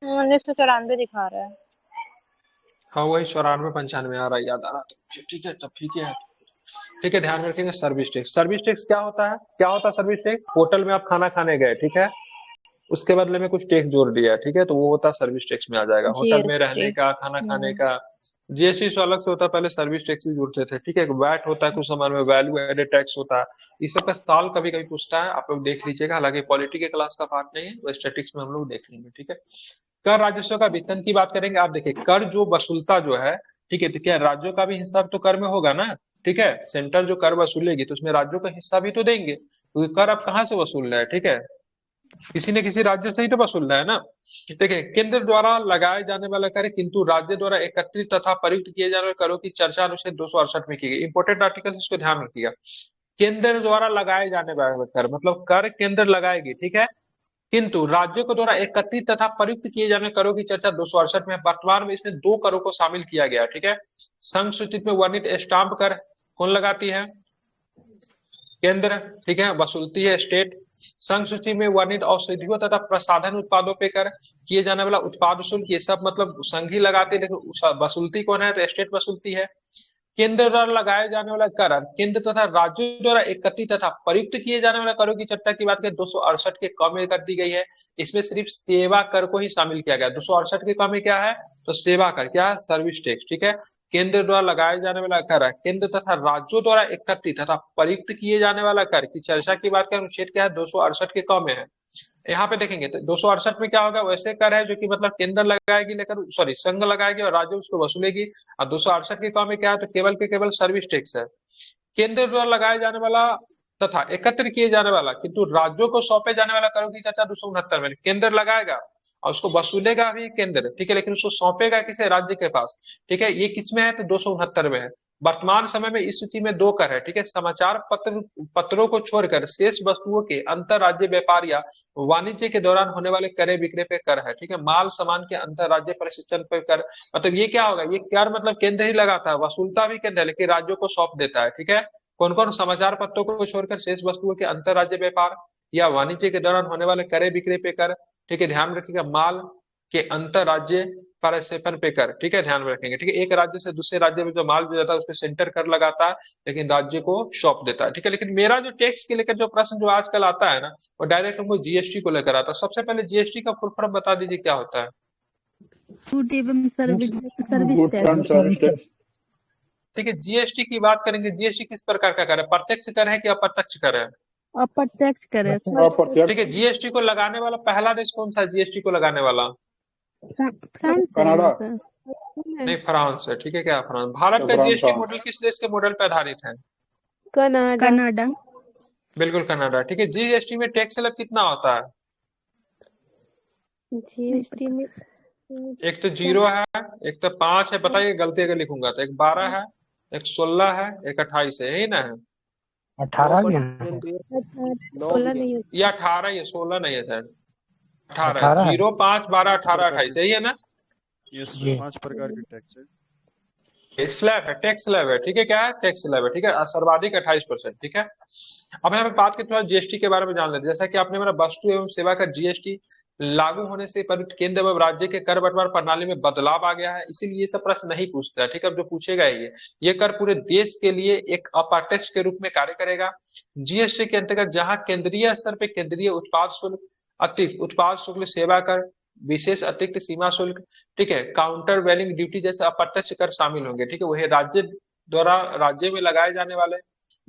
1994 दिखा रहा है। हाँ वही 94-95 आ रहा है, याद आ रहा था। ठीक है तब ठीक है। ठीक है ध्यान में रखेंगे सर्विस टैक्स। सर्विस टैक्स क्या होता है? क्या होता है सर्विस टैक्स? होटल में आप खाना खाने गए, ठीक है, उसके बदले में कुछ टैक्स जोड़ दिया, ठीक है, तो वो होता है सर्विस टैक्स में आ जाएगा। होटल में रहने जीएसटी। का, खाना खाने का। जीएसटी से अलग से होता है, पहले सर्विस टैक्स भी जुड़ते थे, ठीक है। वैट होता है कुछ सामान में, वैल्यू एडेड टैक्स होता है। इस सब का साल कभी कभी पूछता है, आप लोग देख लीजिएगा। हालांकि पॉलिटी के क्लास का पार्ट नहीं है, वो स्टैटिक्स में हम लोग देख लेंगे, ठीक है। कर राजस्व का वेतन की बात करेंगे। आप देखिए कर जो वसूलता जो है, ठीक है, तो क्या राज्यों का भी हिस्सा तो कर में होगा ना, ठीक है। सेंट्रल जो कर वसूलेगी तो उसमें राज्यों का हिस्सा भी तो देंगे, क्योंकि कर अब कहाँ से वसूल रहा है, ठीक है, किसी न किसी राज्य से ही तो वसूल रहा है ना। देखिए केंद्र द्वारा लगाए जाने वाला कर किंतु राज्य द्वारा एकत्रित तथा प्रयुक्त किए जाने वाले करों की चर्चा अनुच्छेद 268 में की गई। इंपोर्टेंट आर्टिकल इसको ध्यान रखिएगा। केंद्र द्वारा लगाए जाने वाले कर मतलब कर केंद्र लगाएगी, ठीक है, किंतु राज्यों के द्वारा एकत्रित तथा प्रयुक्त किए जाने करों की चर्चा 268 में है। वर्तमान में इसमें 2 करों को शामिल किया गया, ठीक है। संसूचित में वर्णित स्टाम्प कर कौन लगाती है? केंद्र, ठीक है, वसूलती है स्टेट। संसूची में वर्णित औषधियों तथा प्रसाधन उत्पादों पे कर किए जाने वाला उत्पाद शुल्क, ये सब मतलब संघ ही लगाती है, लेकिन वसूलती कौन है? तो स्टेट वसूलती है। केंद्र द्वारा लगाए जाने वाला कर केंद्र तथा राज्यों द्वारा एकत्रित तथा प्रयुक्त किए जाने वाले करों की चर्चा की बात करें 268 के क में कर दी गई है। इसमें सिर्फ सेवा कर को ही शामिल किया गया। 268 के क में क्या है? तो सेवा कर, क्या है? सर्विस टैक्स, ठीक है। केंद्र द्वारा लगाए जाने वाला कर केंद्र तथा राज्यों द्वारा एकत्रित तथा प्रयुक्त किए जाने वाला कर की चर्चा की बात करें, अनुच्छेद क्या है? 268 के क में है। यहाँ पे देखेंगे तो 268 में क्या होगा? वैसे कर है जो कि मतलब केंद्र लगाएगी, लेकर सॉरी संघ लगाएगी और राज्य उसको वसूलेगी। और 268 के काम में क्या है? तो केवल के केवल सर्विस टैक्स है। केंद्र द्वारा लगाए जाने वाला तथा एकत्र किए जाने वाला किंतु राज्यों को सौंपे जाने वाला करों की चर्चा 269 में। केंद्र लगाएगा और उसको वसूलेगा भी केंद्र, ठीक है, लेकिन उसको सौंपेगा किसे? राज्य के पास, ठीक है। ये किसमें है? तो 269 में है। वर्तमान समय में इस सूची में 2 कर है, ठीक है। समाचार पत्रों को छोड़कर शेष वस्तुओं के अंतर राज्य व्यापार या वाणिज्य के दौरान होने वाले क्रय विक्रय पे कर है, ठीक है। माल सामान के अंतर राज्य परिचालन पे कर, मतलब ये क्या होगा? ये कर मतलब केंद्र ही लगाता है, वसूलता भी केंद्र है, लेकिन राज्यों को सौंप देता है, ठीक है। कौन कौन? समाचार पत्रों को छोड़कर शेष वस्तुओं के अंतर राज्य व्यापार या वाणिज्य के दौरान होने वाले क्रय विक्रय पे कर, ठीक है। ध्यान रखिएगा माल के अंतर राज्य परिक्षेपण पे कर, ठीक है, ध्यान में रखेंगे, ठीक है। एक राज्य से दूसरे राज्य में जो माल जो जाता है उस पर सेंटर कर लगाता है, लेकिन राज्य को सौंप देता है, ठीक है। लेकिन मेरा जो टैक्स के लेकर जो प्रश्न जो आजकल आता है ना, वो डायरेक्ट हमको जीएसटी को लेकर आता है। सबसे पहले जीएसटी का फुल फॉर्म बता दीजिए क्या होता है? गुड एवं service goods and service tax. ठीक है, जीएसटी की बात करेंगे। जीएसटी किस प्रकार का कर है? प्रत्यक्ष कर है कि अप्रत्यक्ष कर है? अप्रत्यक्ष कर है। अप्रत्यक्ष। ठीक है, जीएसटी को लगाने वाला पहला देश कौन सा है? जीएसटी को लगाने वाला फ्रांस कनाडा। नहीं, फ्रांस है, ठीक है। क्या फ्रांस? भारत का फ्रांस, जीएसटी हाँ। मॉडल किस देश के मॉडल पर आधारित है? कनाडा। बिल्कुल कनाडा, ठीक है। जीएसटी में टैक्स स्लैब कितना होता है? जीएसटी में एक तो 0 है, एक तो 5 है, बताइए गलती अगर लिखूंगा तो। एक 12 है, एक 16 है, एक 28 है, यही ना है? 18 भी है। 16 नहीं होता। ये 18 ही है, 16 नहीं है सर। 18 18 है। है। 0, 5, 12, 18, 28 यही है ना? ये जी। 5 प्रकार के टैक्स है। स्लैब है, टैक्स स्लैब है, ठीक है। क्या है? टैक्स स्लैब है, ठीक है। सर्वाधिक 28%, ठीक है। अब यहाँ पे बात करें थोड़ा जीएसटी के बारे में जान लेते हैं। जैसा कि आपने मेरा वस्तु एवं सेवा कर जीएसटी लागू होने से केंद्र एवं राज्य के कर बंटवारा प्रणाली में बदलाव आ गया है, इसीलिए ये सब प्रश्न नहीं पूछता है, ठीक है। अब जो पूछेगा ये कर पूरे देश के लिए एक अप्रत्यक्ष के रूप में कार्य करेगा। जीएसटी के अंतर्गत जहां केंद्रीय स्तर पे केंद्रीय उत्पाद शुल्क, अतिरिक्त उत्पाद शुल्क, सेवा कर, विशेष अतिरिक्त सीमा शुल्क, ठीक है, काउंटर वेलिंग ड्यूटी जैसे अप्रत्यक्ष कर शामिल होंगे, ठीक है। वही राज्य द्वारा राज्य में लगाए जाने वाले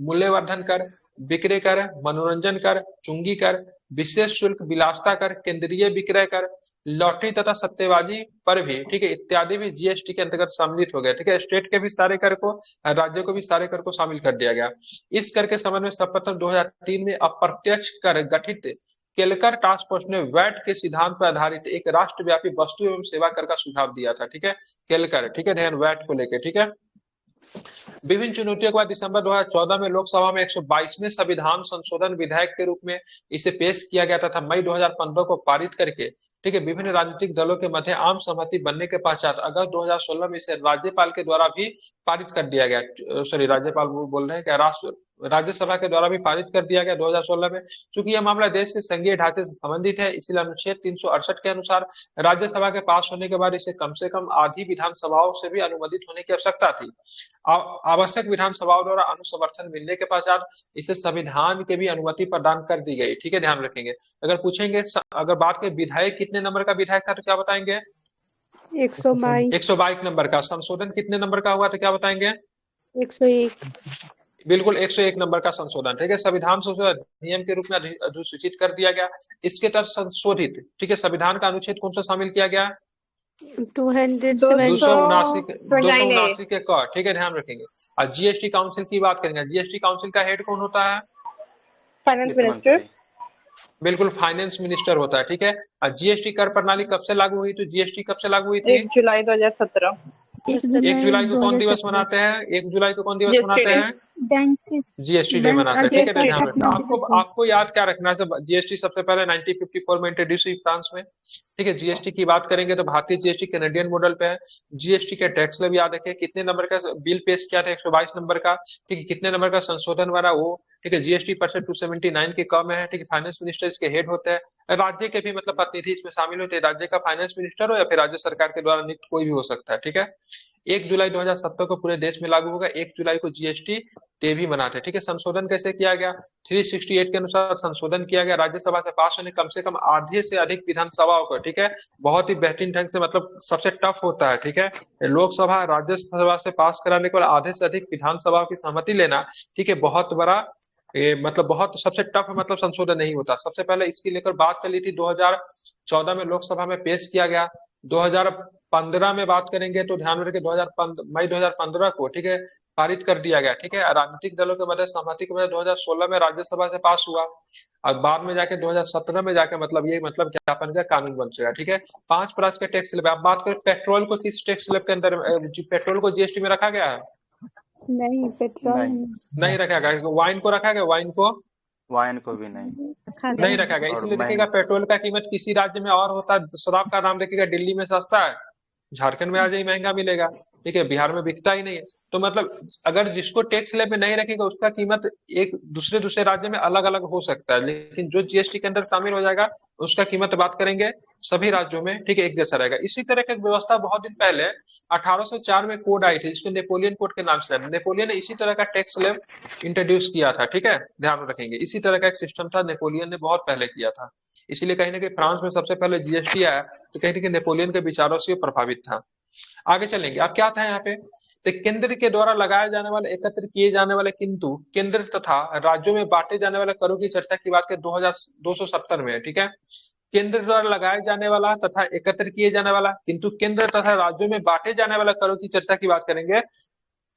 मूल्यवर्धन कर, विक्रय कर, मनोरंजन कर, चुंगी कर, विशेष शुल्क, विलासिता कर, केंद्रीय विक्रय कर, लॉटरी तथा सट्टेबाजी पर भी, ठीक है, इत्यादि भी जीएसटी के अंतर्गत सम्मिलित हो गया, ठीक है। स्टेट के भी सारे कर को, राज्यों को भी सारे कर को शामिल कर दिया गया। इस कर के संबंध में सर्वप्रथम 2003 में अप्रत्यक्ष कर गठित केलकर टास्क फोर्स ने वैट के सिद्धांत पर आधारित एक राष्ट्रव्यापी वस्तु एवं सेवा कर का सुझाव दिया था, ठीक है। केलकर, ठीक है, ध्यान वैट को लेके, ठीक है। विभिन्न चुनौतियों के बाद दिसंबर 2014 में लोकसभा में 122वें संविधान संशोधन विधेयक के रूप में इसे पेश किया गया तथा मई 2015 को पारित करके, ठीक है, विभिन्न राजनीतिक दलों के मध्य आम सहमति बनने के पश्चात अगस्त 2016 में इसे राज्यपाल के द्वारा भी पारित कर दिया गया। सॉरी, राज्यपाल बोल रहे हैं क्या, राज्यसभा के द्वारा भी पारित कर दिया गया 2016 में। चूंकि यह मामला देश के संघीय ढांचे से संबंधित है, इसलिए अनुच्छेद 368 के अनुसार राज्यसभा के पास होने के बाद इसे कम से कम आधी विधानसभाओं से भी अनुमोदित होने की आवश्यकता थी। आवश्यक विधानसभाओं द्वारा अनुसमर्थन मिलने के पश्चात इसे संविधान के भी अनुमति प्रदान कर दी गई। ठीक है, ध्यान रखेंगे। अगर पूछेंगे, अगर बात के विधायक कितने नंबर का विधायक था तो क्या बताएंगे? 122 नंबर का। संशोधन कितने नंबर का हुआ तो क्या बताएंगे? 101 बिल्कुल 101 नंबर का संशोधन। ठीक है, संविधान संशोधन नियम के रूप में अधिसूचित कर दिया गया। इसके तहत संशोधित, ठीक है, संविधान का अनुच्छेद कौन सा शामिल किया गया? 279 के क। ठीक है, ध्यान रखेंगे। और जीएसटी काउंसिल की बात करेंगे, जीएसटी काउंसिल का हेड कौन होता है? Finance minister. बिल्कुल, फाइनेंस मिनिस्टर होता है। ठीक है, और जीएसटी कर प्रणाली कब से लागू हुई? तो जीएसटी कब से लागू हुई थी? 1 जुलाई 2017। 1 जुलाई को कौन दिवस मनाते हैं? 1 जुलाई को कौन दिवस मनाते हैं? जीएसटी डे मनाते हैं। ठीक है, ध्यान रखना। आपको याद क्या रखना है? जीएसटी सबसे पहले 1954 में इंट्रोड्यूस हुई फ्रांस में। ठीक है, जीएसटी की बात करेंगे तो भारतीय जीएसटी कैनेडियन मॉडल पे है। जीएसटी के टैक्स स्लैब याद रखें, कितने नंबर का बिल पेश किया था? 122 नंबर का। ठीक है, कितने नंबर का संशोधन बना वो? ठीक है, जीएसटी परिषद 279 के कम है। ठीक है, फाइनेंस मिनिस्टर इसके हेड होते हैं। राज्य के भी मतलब प्रतिनिधि इसमें शामिल होते हैं। राज्य का फाइनेंस मिनिस्टर हो या फिर राज्य सरकार के द्वारा नियुक्त कोई भी हो सकता है। ठीक है, 1 जुलाई 2017 को पूरे देश में लागू होगा। 1 जुलाई को जीएसटी डे भी मनाते हैं। ठीक है, संशोधन कैसे किया गया? 368 के अनुसार संशोधन किया गया। राज्यसभा से पास होने कम से कम आधे से अधिक विधानसभाओं को, ठीक है, बहुत ही बेहतरीन ढंग से, मतलब सबसे टफ होता है। ठीक है, लोकसभा राज्यसभा से पास कराने के बाद आधे से अधिक विधानसभाओं की सहमति लेना, ठीक है, बहुत बड़ा मतलब बहुत सबसे टफ मतलब संशोधन नहीं होता। सबसे पहले इसकी लेकर बात चली थी 2014 में लोकसभा में पेश किया गया। 2015 में बात करेंगे तो ध्यान में रखें, मई 2015 को, ठीक है, पारित कर दिया गया। ठीक है, राजनीतिक दलों के मध्य सहमति की वजह 2016 में राज्यसभा से पास हुआ और बाद में जाके 2017 में जाके मतलब ये मतलब क्या बन गया, कानून बन चुका। ठीक है, 5 प्रकार के टैक्स स्लैब। आप बात करें पेट्रोल को, किस टैक्स स्लैब के अंदर पेट्रोल को जीएसटी में रखा गया है? नहीं, पेट्रोल नहीं रखा गया। वाइन को रखा गया? वाइन को भी नहीं रखा गया। इसलिए देखिएगा, पेट्रोल का कीमत किसी राज्य में और होता है। शराब का नाम देखिएगा, दिल्ली में सस्ता है, झारखंड में आज ही महंगा मिलेगा। ठीक है, बिहार में बिकता ही नहीं है। तो मतलब अगर जिसको टैक्स स्लैब में नहीं रखेगा उसका कीमत एक दूसरे राज्य में अलग अलग हो सकता है, लेकिन जो जीएसटी के अंदर शामिल हो जाएगा उसका कीमत बात करेंगे सभी राज्यों में, ठीक है, एक जैसा रहेगा। इसी तरह की व्यवस्था बहुत दिन पहले 1804 में कोड आई थी, जिसको नेपोलियन कोड के नाम से, नेपोलियन ने इसी तरह का टैक्स स्लैब इंट्रोड्यूस किया था। ठीक है, ध्यान में रखेंगे, इसी तरह का एक सिस्टम था, नेपोलियन ने बहुत पहले किया था। इसीलिए कहीं ना कहीं फ्रांस में सबसे पहले जीएसटी आया तो कहीं ना कहीं नेपोलियन के विचारों से प्रभावित था। आगे चलेंगे। अब क्या था यहाँ पे? तो केंद्र के द्वारा लगाए जाने वाले, एकत्र किए जाने वाले, किंतु केंद्र तथा राज्यों में बांटे जाने वाले करों की चर्चा की बात करें 2270 में। ठीक है, केंद्र द्वारा लगाए जाने वाला तथा एकत्र किए जाने वाला किंतु केंद्र तथा राज्यों में बांटे जाने वाला करों की चर्चा की बात करेंगे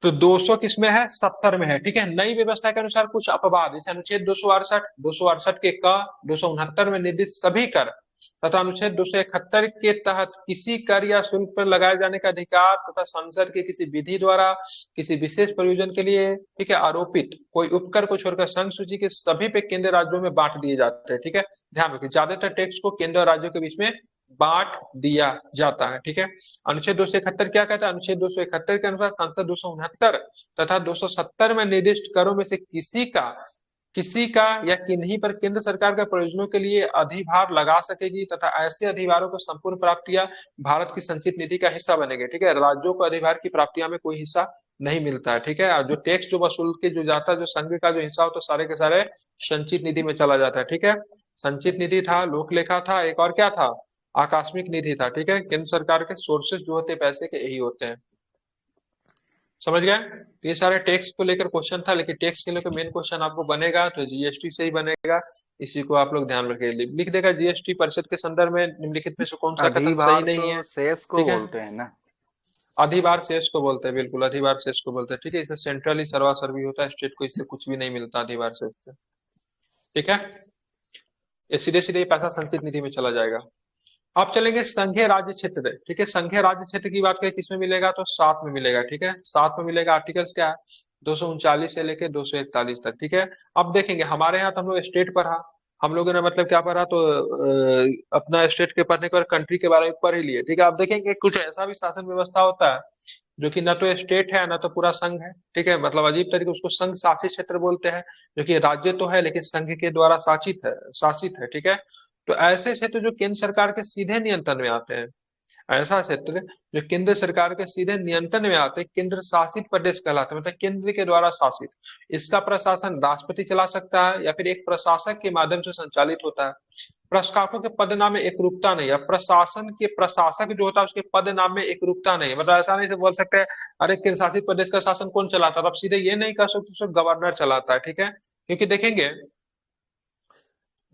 तो 200 किसमें है? 70 में है। ठीक है, नई व्यवस्था के अनुसार कुछ अपवाद, जैसे अनुच्छेद 268 के क, 269 में निर्दिष्ट सभी कर तथा अनुच्छेद 271 के तहत किसी कर या शुल्क पर लगाए जाने का अधिकार तथा संसद के किसी विधि द्वारा किसी विशेष प्रयोजन के लिए, ठीक है, आरोपित कोई उपकर को छोड़कर संघ सूची के सभी पे केंद्र राज्यों में बांट दिए जाते हैं। ठीक है, ध्यान रखिए, ज्यादातर टैक्स को केंद्र और राज्यों के बीच में बांट दिया जाता है। ठीक है, अनुच्छेद 271 क्या कहता है? अनुच्छेद 271 के अनुसार संसद 269 तथा 270 में निर्दिष्ट करों में से किसी का या किन्हीं पर केंद्र सरकार के प्रयोजनों के लिए अधिभार लगा सकेगी तथा ऐसे अधिभारों को संपूर्ण प्राप्तियां भारत की संचित निधि का हिस्सा बनेंगे। ठीक है, राज्यों को अधिभार की प्राप्तियां में कोई हिस्सा नहीं मिलता है। ठीक है, और जो टैक्स जो वसूल के जो जाता है, जो संघ का जो हिस्सा हो तो सारे के सारे संचित निधि में चला जाता है। ठीक है, संचित निधि था, लोकलेखा था, एक और क्या था? आकस्मिक निधि था। ठीक है, केंद्र सरकार के सोर्सेस जो होते हैं पैसे के यही होते हैं। समझ गए? ये सारे टैक्स को लेकर क्वेश्चन था, लेकिन टैक्स के लेकर मेन क्वेश्चन आपको बनेगा तो जीएसटी से ही बनेगा। इसी को आप लोग ध्यान रखिए, लिख देगा जीएसटी परिषद के संदर्भ में निम्नलिखित में से कौन सा कथन सही नहीं है? शेष को बोलते हैं ना, अधिभार शेष को बोलते हैं। बिल्कुल, अधिभार शेष को बोलते हैं। ठीक है, इसमें सेंट्रली सर्वासर्वी होता है, स्टेट को इससे कुछ भी नहीं मिलता अधिभार शेष से। ठीक है, ये सीधे सीधे पैसा संचित निधि में चला जाएगा। आप चलेंगे संघीय राज्य क्षेत्र, ठीक है। संघीय राज्य क्षेत्र की बात करें किसमें मिलेगा, तो 7 में मिलेगा, ठीक है। 7 में मिलेगा। आर्टिकल्स क्या है, 239 से लेके 241 तक, ठीक है। अब देखेंगे हमारे यहाँ तो हम लोग स्टेट पढ़ा, हम लोगों ने मतलब क्या पढ़ा, तो अपना स्टेट के पढ़ने के बाद कंट्री के बारे में पढ़ ही लिए, ठीक है। आप देखेंगे कुछ ऐसा भी शासन व्यवस्था होता है जो कि न तो स्टेट है न तो पूरा संघ है, ठीक है। मतलब अजीब तरीके उसको संघ शासित क्षेत्र बोलते हैं, जो कि राज्य तो है लेकिन संघ के द्वारा शासित है, ठीक है। तो ऐसे क्षेत्र जो केंद्र सरकार के सीधे नियंत्रण में आते हैं, ऐसा क्षेत्र जो केंद्र सरकार के सीधे नियंत्रण में आते हैं, केंद्र शासित प्रदेश कहलाते हैं, मतलब केंद्र के द्वारा शासित। इसका प्रशासन राष्ट्रपति चला सकता है या फिर एक प्रशासक के माध्यम से संचालित होता है। प्रशासकों के पद नाम में एक रूपता नहीं है, प्रशासन के प्रशासक जो होता है उसके पद नाम में एक रूपता नहीं है। मतलब ऐसा नहीं से बोल सकते हैं अरे केंद्र शासित प्रदेश का शासन कौन चलाता है, अब सीधे ये नहीं कह सकते गवर्नर चलाता है, ठीक है। क्योंकि देखेंगे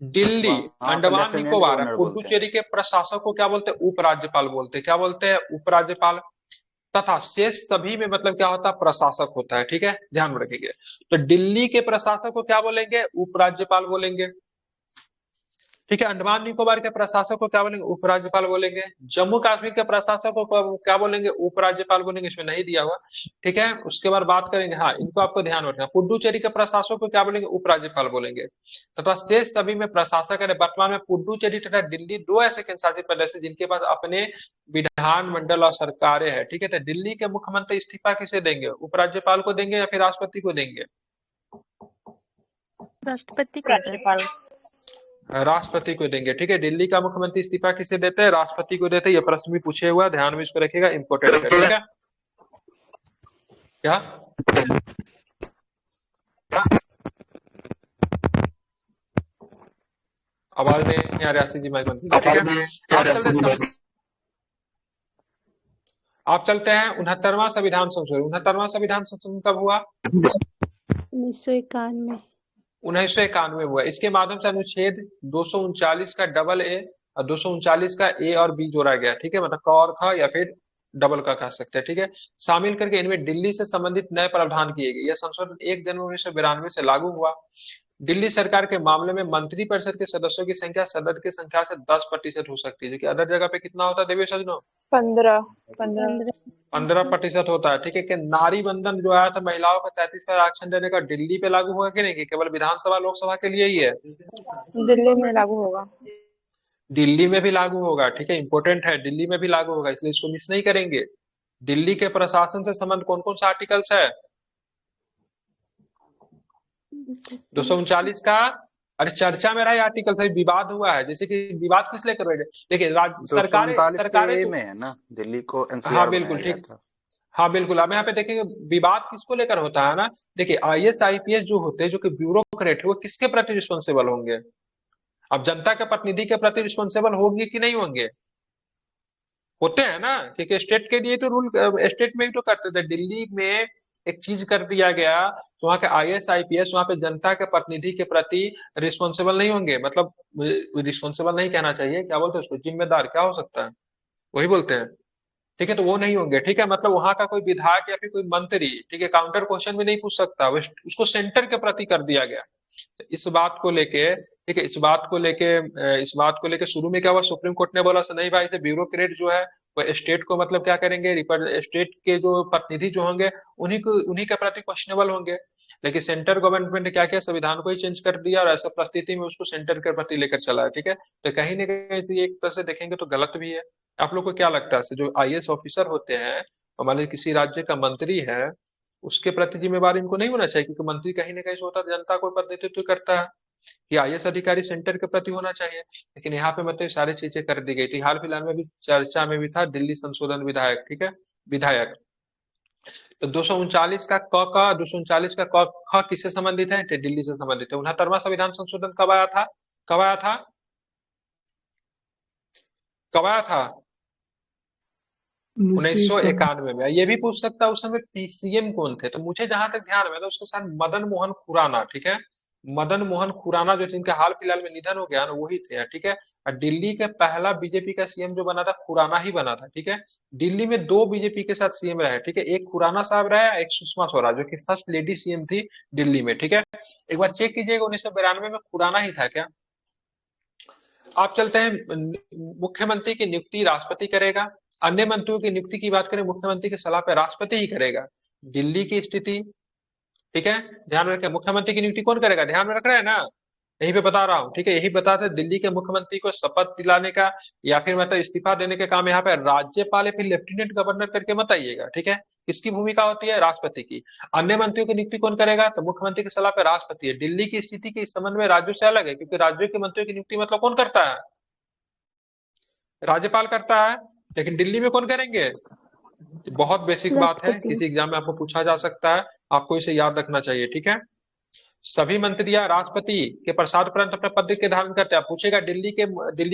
दिल्ली, वहां पर अंडमान लेफ्टिनेंट निकोबार, गवर्नर बोलते हैं। पुडुचेरी के प्रशासक को क्या बोलते हैं, उपराज्यपाल बोलते हैं। क्या बोलते हैं, उपराज्यपाल। तथा शेष सभी में मतलब क्या होता है, प्रशासक होता है, ठीक है। ध्यान में रखेंगे। तो दिल्ली के प्रशासक को क्या बोलेंगे, उपराज्यपाल बोलेंगे, ठीक है। अंडमान निकोबार के प्रशासक को क्या बोलेंगे, उपराज्यपाल बोलेंगे। जम्मू कश्मीर के प्रशासक को क्या बोलेंगे, उपराज्यपाल बोलेंगे, इसमें नहीं दिया हुआ, ठीक है। उसके बाद बात करेंगे, हाँ इनको आपको ध्यान रखना, पुडुचेरी के प्रशासक को क्या बोलेंगे, उपराज्यपाल बोलेंगे। तथा शेष सभी में प्रशासक है। वर्तमान में पुडुचेरी तथा दिल्ली दो ऐसे केंद्र शासित प्रदेश है जिनके पास अपने विधानमंडल और सरकारें हैं, ठीक है। तो दिल्ली के मुख्यमंत्री इस्तीफा किसे देंगे, उपराज्यपाल को देंगे या फिर राष्ट्रपति को देंगे, राष्ट्रपति को सर। राज्यपाल। राष्ट्रपति को देंगे, ठीक है। दिल्ली का मुख्यमंत्री इस्तीफा किसे देते हैं, राष्ट्रपति को देते हैं। ये प्रश्न भी पूछे हुआ, ध्यान में इसको रखिएगा, इंपोर्टेंट है, ठीक है। क्या आवाज नहीं आ रही, आशीष जी माइक बंद कीजिए, ठीक है। आप चलते हैं 69वां संविधान संशोधन। 69वां संविधान संशोधन कब हुआ, 1991। 1991 हुआ। इसके माध्यम से अनुच्छेद 239 का डबल ए और 239 का ए और बी जोड़ा गया, ठीक है। मतलब क और ख या फिर डबल का कह सकते हैं, ठीक है। शामिल करके इनमें दिल्ली से संबंधित नए प्रावधान किए गए। यह संशोधन 1 जनवरी 1992 से लागू हुआ। दिल्ली सरकार के मामले में मंत्री परिषद के सदस्यों की संख्या सदन की संख्या से 10% हो सकती है, जो कि अदर जगह पे कितना होता है देवी सजनों, 15% होता है, ठीक है। कि नारी बंधन जो आया था महिलाओं को 33 पर आरक्षण देने का, दिल्ली पे लागू होगा कि नहीं, कि केवल विधानसभा लोकसभा के लिए ही है, दिल्ली में लागू होगा। दिल्ली में भी लागू होगा, ठीक है। इंपोर्टेंट है, दिल्ली में भी लागू होगा, इसलिए इसको मिस नहीं करेंगे। दिल्ली के प्रशासन से संबंध कौन कौन सा आर्टिकल्स है, 239 का। अरे चर्चा में रहा आर्टिकल, सही विवाद हुआ है, जैसे कि विवाद किस लेकर बैठे, देखिए सरकारें में है ना, दिल्ली को एनसीआर हाँ बिल्कुल ठीक, हाँ बिल्कुल। अब यहाँ पे देखेंगे विवाद किसको लेकर होता है ना, देखिए आईएएस आईपीएस जो होते हैं, जो कि ब्यूरोक्रेट है, वो किसके प्रति रिस्पॉन्सिबल होंगे, अब जनता के प्रतिनिधि के प्रति रिस्पॉन्सिबल होंगे कि नहीं होंगे, होते हैं ना, क्योंकि स्टेट के लिए तो रूल स्टेट में भी तो करते थे। दिल्ली में एक चीज कर दिया गया तो वहाँ के आईएएस आईपीएस वहाँ पे जनता के प्रतिनिधि के प्रति रिस्पॉन्सिबल नहीं होंगे, मतलब रिस्पॉन्सिबल नहीं कहना चाहिए, क्या बोलते हैं उसको, जिम्मेदार क्या हो सकता है, वही बोलते हैं, ठीक है। तो वो नहीं होंगे, ठीक है। मतलब वहां का कोई विधायक या फिर कोई मंत्री, ठीक है, काउंटर क्वेश्चन भी नहीं पूछ सकता, उसको सेंटर के प्रति कर दिया गया। इस बात को लेके, ठीक है, इस बात को लेके शुरू में क्या हुआ, सुप्रीम कोर्ट ने बोला नहीं भाई, इसे ब्यूरोक्रेट जो है वो स्टेट को मतलब क्या करेंगे, स्टेट के जो प्रतिनिधि जो होंगे उन्हीं के प्रति क्वेश्चनेबल होंगे। लेकिन सेंटर गवर्नमेंट ने क्या किया, संविधान को ही चेंज कर दिया और ऐसा परिस्थिति में उसको सेंटर के प्रति लेकर चला है, ठीक है। तो कहीं ना कहीं एक तरह से देखेंगे तो गलत भी है। आप लोग को क्या लगता है, जो आईएएस ऑफिसर होते हैं, मान लीजिए किसी राज्य का मंत्री है, उसके प्रति जिम्मेवार इनको नहीं होना चाहिए, क्योंकि मंत्री कहीं ना कहीं से होता है जनता को प्रतिनिधित्व करता है, कि आईएएस अधिकारी सेंटर के प्रति होना चाहिए। लेकिन यहाँ पे मतलब सारी चीजें कर दी गई थी। हाल फिलहाल में भी चर्चा में भी था दिल्ली संशोधन विधायक, ठीक है, विधायक। तो 239 का क 239 का क ख किससे संबंधित है, दिल्ली से संबंधित है। 69वां संविधान संशोधन कब आया था, कब आया था, कब आया था, 1991 में। ये भी पूछ सकता है उस समय पीसीएम कौन थे, तो मुझे जहां तक ध्यान में था उसके साथ मदन मोहन खुराना, ठीक है, मदन मोहन खुराना जो जिनका हाल फिलहाल में निधन हो गया ना, वही थे, ठीक है। और दिल्ली का पहला बीजेपी का सीएम जो बना था खुराना ही बना था, ठीक है। दिल्ली में 2 बीजेपी के साथ सीएम रहे, ठीक है, एक खुराना साहब रहे, एक सुषमा स्वराज जो कि फर्स्ट लेडी सीएम थी दिल्ली में, ठीक है। एक बार चेक कीजिएगा 1992 में खुराना ही था क्या। आप चलते हैं मुख्यमंत्री की नियुक्ति राष्ट्रपति करेगा। अन्य मंत्रियों की नियुक्ति की बात करें, मुख्यमंत्री की सलाह पर राष्ट्रपति ही करेगा। दिल्ली की स्थिति, ठीक है, ध्यान में रखें। मुख्यमंत्री की नियुक्ति कौन करेगा, ध्यान में रख रहे हैं ना, यही पे बता रहा हूँ, ठीक है। यही बताते दिल्ली के मुख्यमंत्री को शपथ दिलाने का या फिर मतलब इस्तीफा देने का काम यहाँ पे राज्यपाल या फिर लेफ्टिनेंट गवर्नर करके मत आइएगा, ठीक है। किसकी भूमिका होती है, राष्ट्रपति की। अन्य मंत्रियों की नियुक्ति कौन करेगा, तो मुख्यमंत्री की सलाह पर राष्ट्रपति है। दिल्ली की स्थिति के इस संबंध में राज्यों से अलग है, क्योंकि राज्यों के मंत्रियों की नियुक्ति मतलब कौन करता है, राज्यपाल करता है। लेकिन दिल्ली में कौन करेंगे, बहुत बेसिक बात है, किसी एग्जाम में आपको पूछा जा सकता है, आपको इसे याद रखना चाहिए, ठीक है। सभी मंत्री या राष्ट्रपति के प्रसाद अपने पद के धारण करते हैं। पूछेगा दिल्ली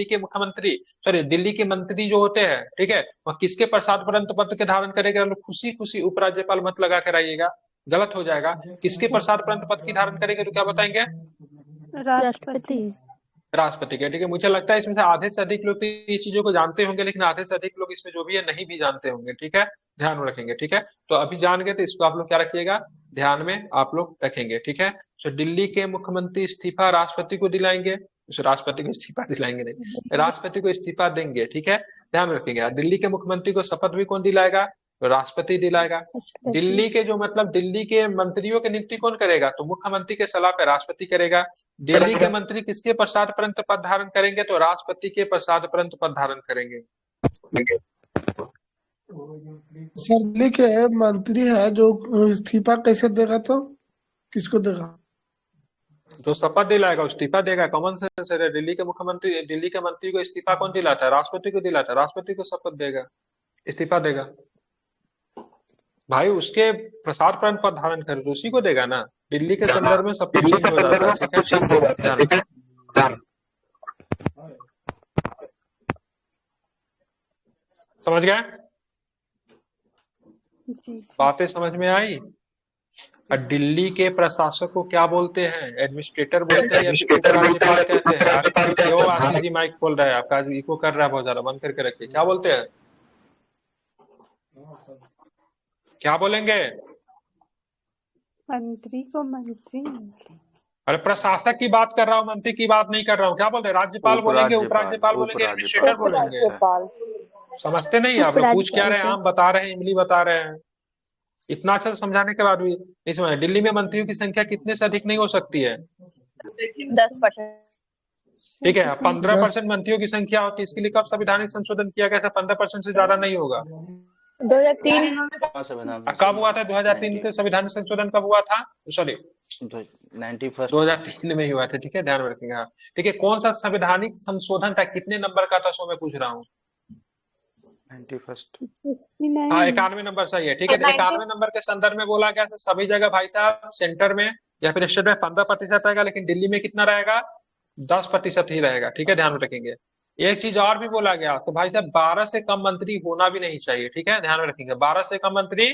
के मुख्यमंत्री, सॉरी दिल्ली के मंत्री जो होते हैं, ठीक है, वह किसके प्रसाद पद के धारण करेगा। खुशी खुशी उपराज्यपाल मत लगा कर आइएगा, गलत हो जाएगा। किसके प्रसाद पद की धारण करेंगे, तो क्या बताएंगे, राष्ट्रपति। राष्ट्रपति के, ठीक है। मुझे लगता है इसमें से आधे से अधिक लोग तो ये चीजों को जानते होंगे, लेकिन आधे से अधिक लोग इसमें जो भी है नहीं भी जानते होंगे, ठीक है, ध्यान में रखेंगे, ठीक है। तो अभी जान गए तो इसको आप लोग क्या रखिएगा, ध्यान में आप लोग रखेंगे, ठीक है। तो दिल्ली के मुख्यमंत्री इस्तीफा राष्ट्रपति को दिलाएंगे, राष्ट्रपति को इस्तीफा दिलाएंगे नहीं, राष्ट्रपति को इस्तीफा देंगे, ठीक है, ध्यान में रखेंगे। दिल्ली के मुख्यमंत्री को शपथ भी कौन दिलाएगा, तो राष्ट्रपति दिलाएगा। दिल्ली के जो मतलब दिल्ली के मंत्रियों की नियुक्ति कौन करेगा, तो मुख्यमंत्री के सलाह पर राष्ट्रपति करेगा। दिल्ली के मंत्री किसके प्रसाद पद धारण करेंगे, तो राष्ट्रपति के प्रसाद पद धारण करेंगे। सर दिल्ली के मंत्री है जो इस्तीफा कैसे देगा, तो किसको देगा, जो शपथ दिलाएगा इस्तीफा देगा, कॉमन सेंस है। दिल्ली के मुख्यमंत्री, दिल्ली के मंत्री को इस्तीफा कौन दिलाता है, राष्ट्रपति को दिलाता है, राष्ट्रपति को शपथ देगा, इस्तीफा देगा। भाई उसके प्रसाद पद धारण कर उसी को देगा ना, दिल्ली के संदर्भ में सब कुछ चेंज हो जाता है, ठीक है। समझ गए, बातें समझ में आई। और दिल्ली के प्रशासक को क्या बोलते हैं, एडमिनिस्ट्रेटर बोलते हैं या फिर उपराज्यपाल कहते हैं। अरे क्यों आशीष जी माइक खोल रहा है आपका, इको कर रहा है बहुत ज्यादा, बंद करके रखिए। क्या बोलते हैं, क्या बोलेंगे, मंत्री को मंत्री। अरे प्रशासक की बात कर रहा हूँ, मंत्री की बात नहीं कर रहा हूँ। क्या बोल रहे हैं, राज्यपाल बोलेंगे, उपराज्यपाल बोलेंगे, एडमिनिस्ट्रेटर बोलेंगे। समझते नहीं आप लोग, पूछ क्या रहे हैं, हम बता रहे हैं, इमली बता रहे हैं। इतना अच्छा समझाने के बाद भी नहीं समझ। दिल्ली में मंत्रियों की संख्या कितने से अधिक नहीं हो सकती है, 10%। ठीक है। 15% मंत्रियों की संख्या होती है। इसके लिए कब संवैधानिक संशोधन किया गया था, 15% से ज्यादा नहीं होगा। 2003 कब हुआ था, 2003 के संविधान संशोधन कब हुआ था, सॉरी 2003 में ही हुआ था, ठीक है, ध्यान में रखिएगा। हाँ ठीक है, कौन सा संवैधानिक संशोधन था, कितने नंबर का था, सो मैं पूछ रहा हूँ। 69। हाँ 91 नंबर सही है, ठीक है। 91 नंबर के संदर्भ में बोला गया सभी जगह भाई साहब सेंटर में या फिर स्टेट में 15% रहेगा, लेकिन दिल्ली में कितना रहेगा, 10% ही रहेगा, ठीक है, ध्यान में रखेंगे। एक चीज और भी बोला गया तो भाई साहब 12 से कम मंत्री होना भी नहीं चाहिए, ठीक है, ध्यान में रखेंगे। 12 से कम मंत्री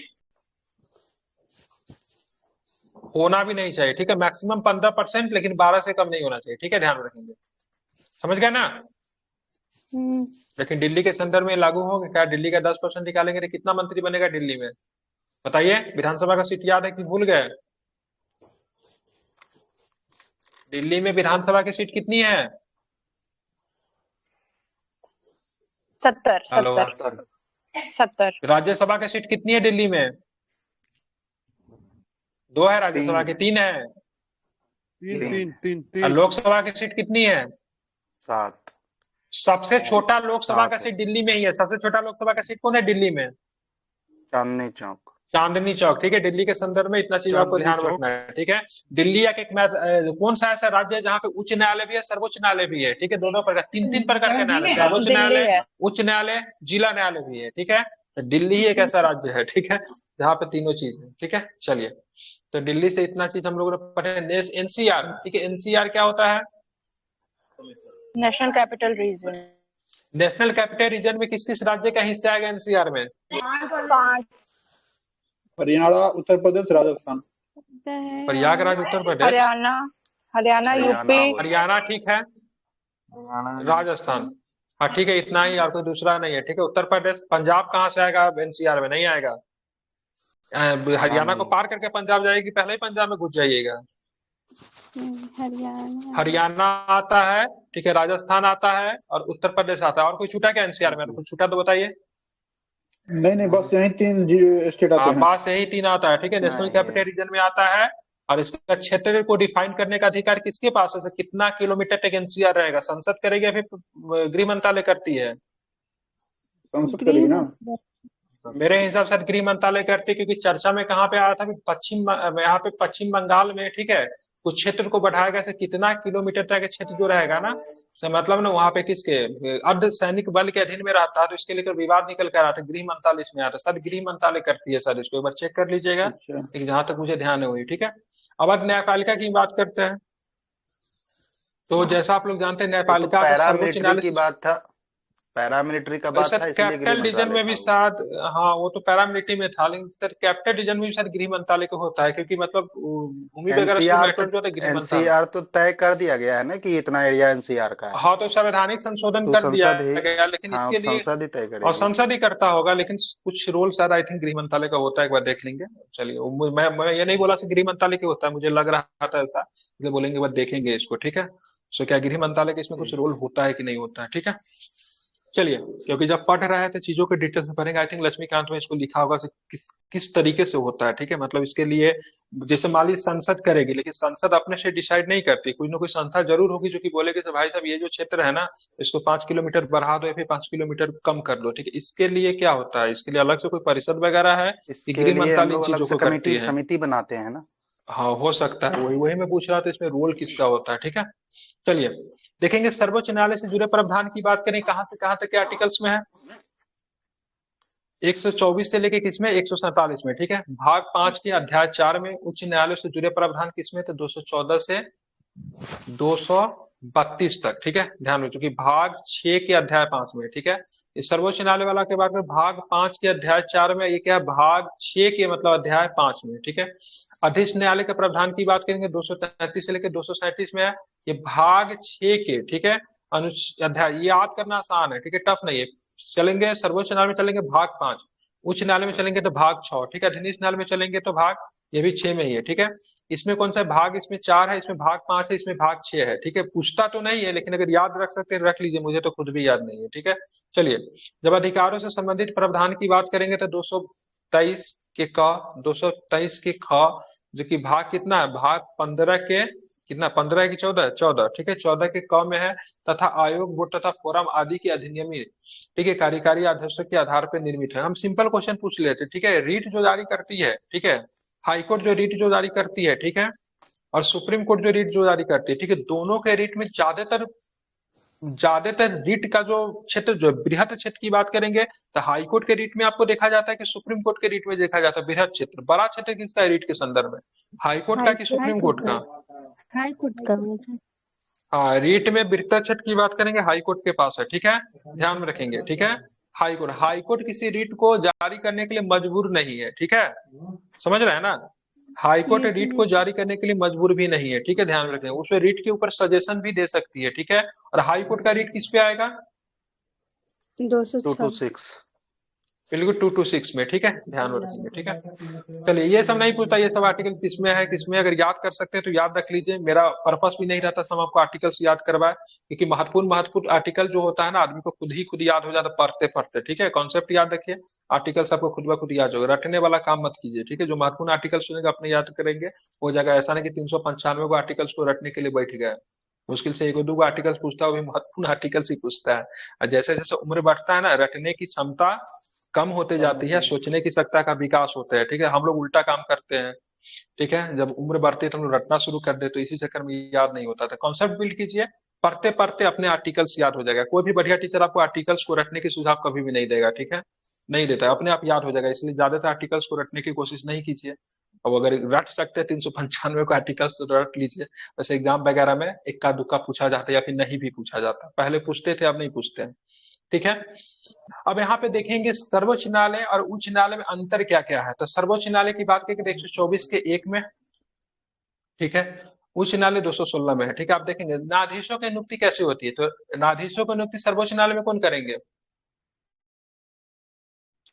होना भी नहीं चाहिए, ठीक है। मैक्सिमम 15%, लेकिन 12 से कम नहीं होना चाहिए, ठीक है, ध्यान में रखेंगे। समझ गए ना। लेकिन दिल्ली के संदर्भ में लागू होगा क्या, दिल्ली का 10% निकालेंगे तो कितना मंत्री बनेगा दिल्ली में, बताइए। विधानसभा का सीट याद है कि भूल गए, दिल्ली में विधानसभा की सीट कितनी है, 70। राज्यसभा की सीट कितनी है दिल्ली में, 2 है, राज्यसभा की 3 है, तीन। लोकसभा की सीट कितनी है, 7। सबसे छोटा लोकसभा का सीट दिल्ली में ही है। सबसे छोटा लोकसभा का सीट कौन है दिल्ली में, चांदनी चौक। चांदनी चौक, ठीक है। दिल्ली के संदर्भ में इतना चीज आपको ध्यान रखना है, ठीक है। दिल्ली एक कौन सा ऐसा राज्य है जहाँ पे उच्च न्यायालय भी है, सर्वोच्च न्यायालय भी है, ठीक है, दोनों प्रकार, 3 प्रकार के न्यायालय, सर्वोच्च न्यायालय, उच्च न्यायालय, जिला न्यायालय भी है, ठीक है। तो दिल्ली ही एक ऐसा राज्य है, ठीक है, जहाँ पे तीनों चीज है, ठीक है। चलिए, तो दिल्ली से इतना चीज हम लोगों ने पढ़े। एनसीआर, ठीक है, एनसीआर क्या होता है, national capital region. National capital region में किस किस राज्य का हिस्सा आएगा एनसीआर में, 5। हरियाणा, उत्तर प्रदेश, राजस्थान। प्रयागराज उत्तर प्रदेश, हरियाणा यूपी, हरियाणा, ठीक है, राजस्थान, हाँ ठीक है, इतना ही, और कोई दूसरा नहीं है, ठीक है। उत्तर प्रदेश, पंजाब कहाँ से आएगा, एनसीआर में नहीं आएगा। हरियाणा को पार करके पंजाब जाएगी, पहले ही पंजाब में घुस जाइएगा, हरियाणा हरियाणा आता है, ठीक है, राजस्थान आता है और उत्तर प्रदेश आता है। और कोई छूटा क्या एनसीआर में? कुछ छूटा तो बताइए। नहीं बस यही तीन स्टेट आते हाँ, हैं। बस यही तीन आता है, ठीक है। नेशनल नहीं कैपिटल रीजन में आता है और इसका क्षेत्र को डिफाइन करने का अधिकार किसके पास है? कितना किलोमीटर तक एनसीआर रहेगा? संसद करेगी या फिर गृह मंत्रालय करती है? संसद गृह करेगी ना। मंत्रालय। मेरे हिसाब से गृह मंत्रालय करती है, क्योंकि चर्चा में कहाँ पे आया था कि यहाँ पे पश्चिम बंगाल में, ठीक है, कुछ क्षेत्र को बढ़ाया गया, कितना किलोमीटर तक क्षेत्र जो रहेगा ना, मतलब ना वहां पे किसके अर्ध सैनिक बल के अधीन में रहता है, तो इसके लेकर विवाद निकल कर आता है। गृह मंत्रालय इसमें आता है, शायद गृह मंत्रालय करती है सर, इसको एक बार चेक कर लीजिएगा, अच्छा। लेकिन जहां तक मुझे ध्यान है वही, ठीक है। अब न्यायपालिका की बात करते हैं। तो जैसा आप लोग जानते हैं, ये तो न्यायपालिका तो सर्वोच्च पैरामिलिट्री न्यायालय की से, बात था, पैरामिलिट्री का बात सर था, इसलिए गृह कैपिटल रीजन मंत्रालय में भी था वो। शायद, हाँ वो तो पैरामिलिट्री में था, लेकिन सर कैपिटल रीजन में भी शायद गृह मंत्रालय को होता है, क्योंकि मतलब भूमि वगैरह से एनसीआर तो मैटर जो है गृह मंत्रालय। एनसीआर तो तय कर दिया गया है ना कि इतना एरिया एनसीआर का है। हाँ, तो संवैधानिक संशोधन तो कर दिया संसद ही, गया, लेकिन हाँ इसके लिए, संसद ही तय और करेगी। संसद ही करता होगा, लेकिन कुछ रोल शायद आई थिंक गृह मंत्रालय का होता है, एक बार देख लेंगे। चलिए, मैं ये नहीं बोला कि गृह मंत्रालय का होता है, मुझे लग रहा था ऐसा, इसलिए बोलेंगे, एक बार देखेंगे इसको, ठीक है। सो क्या गृह मंत्रालय का इसमें कुछ रोल होता है कि नहीं होता है, ठीक है। चलिए, क्योंकि जब पढ़ रहा है तो चीजों के डिटेल्स में पढ़ेंगे। आई थिंक लक्ष्मीकांत में इसको लिखा होगा किस तरीके से होता है, ठीक है। मतलब इसके लिए, जैसे मान लीजिए संसद करेगी, लेकिन संसद अपने से डिसाइड नहीं करती, कोई ना कोई संस्था जरूर होगी जो कि बोलेगी कि भाई साहब ये जो क्षेत्र है ना, इसको 5 किलोमीटर बढ़ा दो या फिर 5 किलोमीटर कम कर दो, ठीक है। इसके लिए क्या होता है? इसके लिए अलग से कोई परिषद वगैरह है कि इसके गृह लिए हम मंत्रालय इन लोग अलग चीजों से को कमेटी करती है? समिति बनाते हैं ना। हाँ, हो सकता है, वही वही मैं पूछ रहा था, इसमें रोल किसका होता है, ठीक है। चलिए, देखेंगे सर्वोच्च न्यायालय से जुड़े प्रावधान की बात करें, कहां से कहां तक के आर्टिकल्स में है। 124 से लेके किसमें, 147 में, ठीक है। भाग 5 के अध्याय 4 में उच्च न्यायालय से जुड़े प्रावधान किसमें, तो 214 से 232 तक, ठीक है। ध्यान रखिए, क्योंकि भाग 6 के अध्याय 5 में, ठीक है। इस सर्वोच्च न्यायालय वाला के बाद में भाग 5 के अध्याय 4 में, ये क्या है, भाग 6 के मतलब अध्याय 5 में, ठीक है। अधीश न्यायालय के प्रावधान की बात करेंगे, 233 से लेकर 237 में है, ये भाग 6 के, ठीक है, अध्याय। ये याद करना आसान है, ठीक है, टफ नहीं है। चलेंगे सर्वोच्च न्यायालय में, चलेंगे भाग 5, उच्च न्यायालय में चलेंगे तो भाग 6, ठीक है। अधीश न्यायालय में चलेंगे तो भाग, ये भी 6 में ही है, ठीक है। इसमें कौन सा भाग, इसमें 4 है, इसमें भाग 5 है, इसमें भाग 6 है, ठीक है। पूछता तो नहीं है, लेकिन अगर याद रख सकते हैं रख लीजिए, मुझे तो खुद भी याद नहीं है, ठीक है। चलिए, जब अधिकारों से संबंधित प्रावधान की बात करेंगे तो 223 के क, 223 के ख, जो कि भाग कितना है, भाग 15 के, कितना, 15 की 14, ठीक है, 14 के क में है, तथा आयोग, बोर्ड तथा फोरम आदि के अधिनियमित, ठीक है, कार्यकारी आदेशों के आधार पर निर्मित है। हम सिंपल क्वेश्चन पूछ लेते हैं, ठीक है। रीट जो जारी करती है, ठीक है, हाईकोर्ट जो रीट जो जारी करती है, ठीक है, और सुप्रीम कोर्ट जो रीट जो जारी करती है, ठीक है, दोनों के रीट में ज्यादातर रीट का जो क्षेत्र, जो बृहत क्षेत्र की बात करेंगे तो हाई कोर्ट के रीट में आपको देखा जाता है कि सुप्रीम कोर्ट के रीट में देखा जाता है बृहत क्षेत्र। बड़ा क्षेत्र किसका है रीट के संदर्भ में, हाई कोर्ट का कि सुप्रीम कोर्ट का? हाई कोर्ट का। हाँ, रीट में बृहत क्षेत्र की बात करेंगे, हाई कोर्ट के पास है, ठीक है, ध्यान में रखेंगे, ठीक है। हाई कोर्ट किसी रीट को जारी करने के लिए मजबूर नहीं है, ठीक है, समझ रहे हैं ना। हाई कोर्ट रीट को जारी करने के लिए मजबूर भी नहीं है, ठीक है, ध्यान रखें। उसमें रीट के ऊपर सजेशन भी दे सकती है, ठीक है। और हाई कोर्ट का रीट किस पे आएगा, 226। बिल्कुल 226 में, ठीक है, ध्यान में रखेंगे, ठीक है। चलिए, ये सब नहीं पूछता, ये सब आर्टिकल किसमें है किसमें, अगर याद कर सकते हैं तो याद रख लीजिए। मेरा पर्पस भी नहीं रहता सब आपको आर्टिकल्स याद करवाए, क्योंकि महत्वपूर्ण आर्टिकल जो होता है ना, आदमी को खुद ही याद हो जाता है पढ़ते पढ़ते, ठीक है। कॉन्सेप्ट याद रखिए, आर्टिकल्स आपको खुद ब खुद याद होगा, रटने वाला काम मत कीजिए, ठीक है। जो महत्वपूर्ण आर्टिकल सुनेगा अपने याद करेंगे हो जाएगा। ऐसा नहीं कि 395 को आर्टिकल्स को रटने के लिए बैठ गए, मुश्किल से 1-2 आर्टिकल्स पूछता है, वो भी महत्वपूर्ण आर्टिकल्स ही पूछता है। और जैसे जैसे उम्र बढ़ता है ना, रटने की क्षमता कम होते जाती है, सोचने की क्षमता का विकास होता है, ठीक है। हम लोग उल्टा काम करते हैं, ठीक है, जब उम्र बढ़ती है तो हम लोग रटना शुरू कर देते, तो इसी चक्कर में याद नहीं होता था। कॉन्सेप्ट बिल्ड कीजिए, पढ़ते पढ़ते अपने आर्टिकल्स याद हो जाएगा। कोई भी बढ़िया टीचर आपको आर्टिकल्स को रटने की सुझाव कभी भी नहीं देगा, ठीक है, नहीं देता है, अपने आप याद हो जाएगा। इसलिए ज्यादातर आर्टिकल्स को रटने की कोशिश नहीं कीजिए। अब अगर रट सकते हैं 395 को आर्टिकल्स तो रट लीजिए। वैसे एग्जाम वगैरह में इक्का दुक्का पूछा जाता है या फिर नहीं भी पूछा जाता, पहले पूछते थे अब नहीं पूछते हैं, ठीक है। अब यहाँ पे देखेंगे सर्वोच्च न्यायालय और उच्च न्यायालय में अंतर क्या क्या है। तो सर्वोच्च न्यायालय की बात करें 124 के 1 में, ठीक है, उच्च न्यायालय 216 में है, ठीक है। आप देखेंगे न्यायाधीशों की नियुक्ति कैसे होती है, तो न्यायाधीशों की नियुक्ति सर्वोच्च न्यायालय में कौन करेंगे,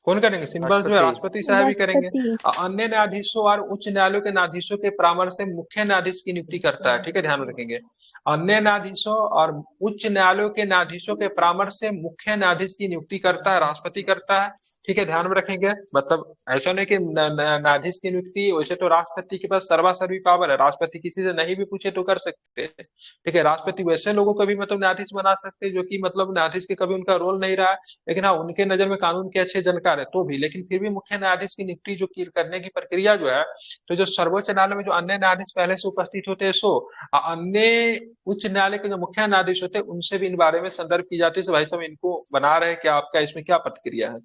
कौन करेंगे? सिंबल जो है राष्ट्रपति। राष्ट्रपति साहब ही करेंगे। राष्ट्रपति। अन्य न्यायाधीशों और उच्च न्यायालयों के न्यायाधीशों के परामर्श से मुख्य न्यायाधीश की नियुक्ति करता है। ठीक है, ध्यान में रखेंगे। अन्य न्यायाधीशों और उच्च न्यायालयों के न्यायाधीशों के परामर्श से मुख्य न्यायाधीश की नियुक्ति करता है, राष्ट्रपति करता है। ठीक है, ध्यान में रखेंगे। मतलब ऐसा नहीं कि न्यायाधीश की नियुक्ति, वैसे तो राष्ट्रपति के पास सर्वासर्वी पावर है, राष्ट्रपति किसी से नहीं भी पूछे तो कर सकते हैं। ठीक है, राष्ट्रपति वैसे लोगों को भी मतलब न्यायाधीश बना सकते हैं जो कि मतलब न्यायाधीश के कभी उनका रोल नहीं रहा है, लेकिन हाँ उनके नजर में कानून के अच्छे जानकार है तो भी, लेकिन फिर भी मुख्य न्यायाधीश की नियुक्ति जो करने की प्रक्रिया जो है, तो जो सर्वोच्च न्यायालय में जो अन्य न्यायाधीश पहले से उपस्थित होते हैं सो अन्य उच्च न्यायालय के जो मुख्य न्यायाधीश होते हैं उनसे भी इन बारे में संदर्भ की जाती है, भाई साहब इनको बना रहे क्या, आपका इसमें क्या प्रतिक्रिया है।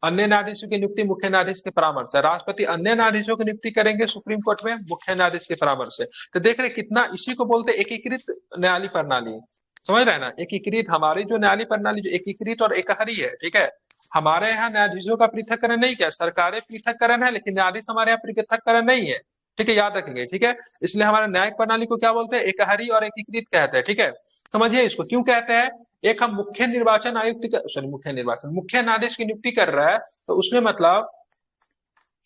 अन्य न्यायाधीशों की नियुक्ति मुख्य न्यायाधीश के परामर्श है, राष्ट्रपति अन्य न्यायाधीशों की नियुक्ति करेंगे सुप्रीम कोर्ट में मुख्य न्यायाधीश के परामर्श से। तो देख रहे कितना, इसी को बोलते एकीकृत न्यायालय प्रणाली, समझ रहे हैं ना। एकीकृत, हमारी जो न्यायालय प्रणाली जो एकीकृत और एकहरी है, ठीक है। हमारे यहाँ न्यायाधीशों का पृथककरण नहीं किया, सरकारें पृथककरण है लेकिन न्यायाधीश हमारे यहाँ पृथककरण नहीं है। ठीक है, याद रखेंगे। ठीक है, इसलिए हमारे न्यायिक प्रणाली को क्या बोलते हैं? एकहरी और एकीकृत कहते हैं। ठीक है, समझिए इसको क्यों कहते हैं। एक हम मुख्य निर्वाचन आयुक्त, सॉरी मुख्य न्यायाधीश की नियुक्ति कर रहा है, तो उसमें मतलब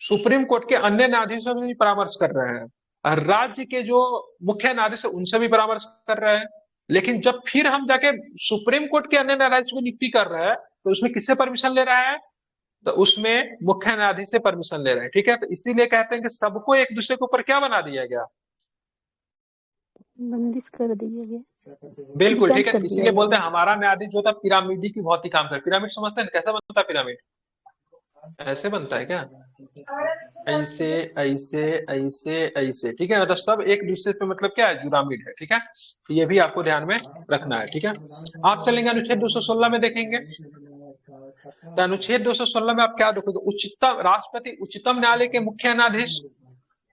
सुप्रीम कोर्ट के अन्य न्यायाधीशों से भी परामर्श कर रहे हैं, राज्य के जो मुख्य न्यायाधीश है उनसे भी परामर्श कर रहे हैं। लेकिन जब फिर हम जाके सुप्रीम कोर्ट के अन्य न्यायाधीश को नियुक्ति कर रहे हैं, तो उसमें किससे परमिशन ले रहा है? तो उसमें मुख्य न्यायाधीश से परमिशन ले रहे हैं। ठीक है, तो इसीलिए कहते हैं कि सबको एक दूसरे के ऊपर क्या बना दिया गया? बंदिश कर दिया गया। बिल्कुल, ठीक है। कर दिया इसीलिए गया। बोलते हैं हमारा न्यायाधीश जो था पिरामिडी की बहुत ही काम कर। पिरामिड समझते हैं कैसा बनता है? पिरामिड ऐसे बनता है क्या? ऐसे ऐसे ऐसे ऐसे, ठीक है। मतलब सब एक दूसरे पे मतलब क्या है? जुरामिड है। ठीक है, तो ये भी आपको ध्यान में रखना है। ठीक है, आप चलेंगे अनुच्छेद 216 में देखेंगे। तो अनुच्छेद 216 में आप क्या देखोगे? उच्चतम राष्ट्रपति उच्चतम न्यायालय के मुख्य न्यायाधीश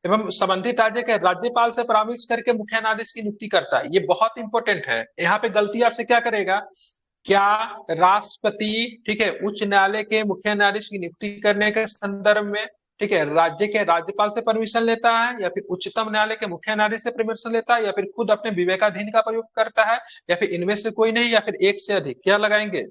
एवं संबंधित राज्य के राज्यपाल से परामर्श करके मुख्य न्यायाधीश की नियुक्ति करता है। ये बहुत इंपॉर्टेंट है। यहाँ पे गलती आपसे क्या करेगा? क्या राष्ट्रपति, ठीक है, उच्च न्यायालय के मुख्य न्यायाधीश की नियुक्ति करने के संदर्भ में, ठीक है, राज्य के राज्यपाल से परमिशन लेता है, या फिर उच्चतम न्यायालय के मुख्य न्यायाधीश से परमिशन लेता है, या फिर खुद अपने विवेकाधीन का प्रयोग करता है, या फिर इनमें से कोई नहीं, या फिर एक से अधिक? क्या लगाएंगे?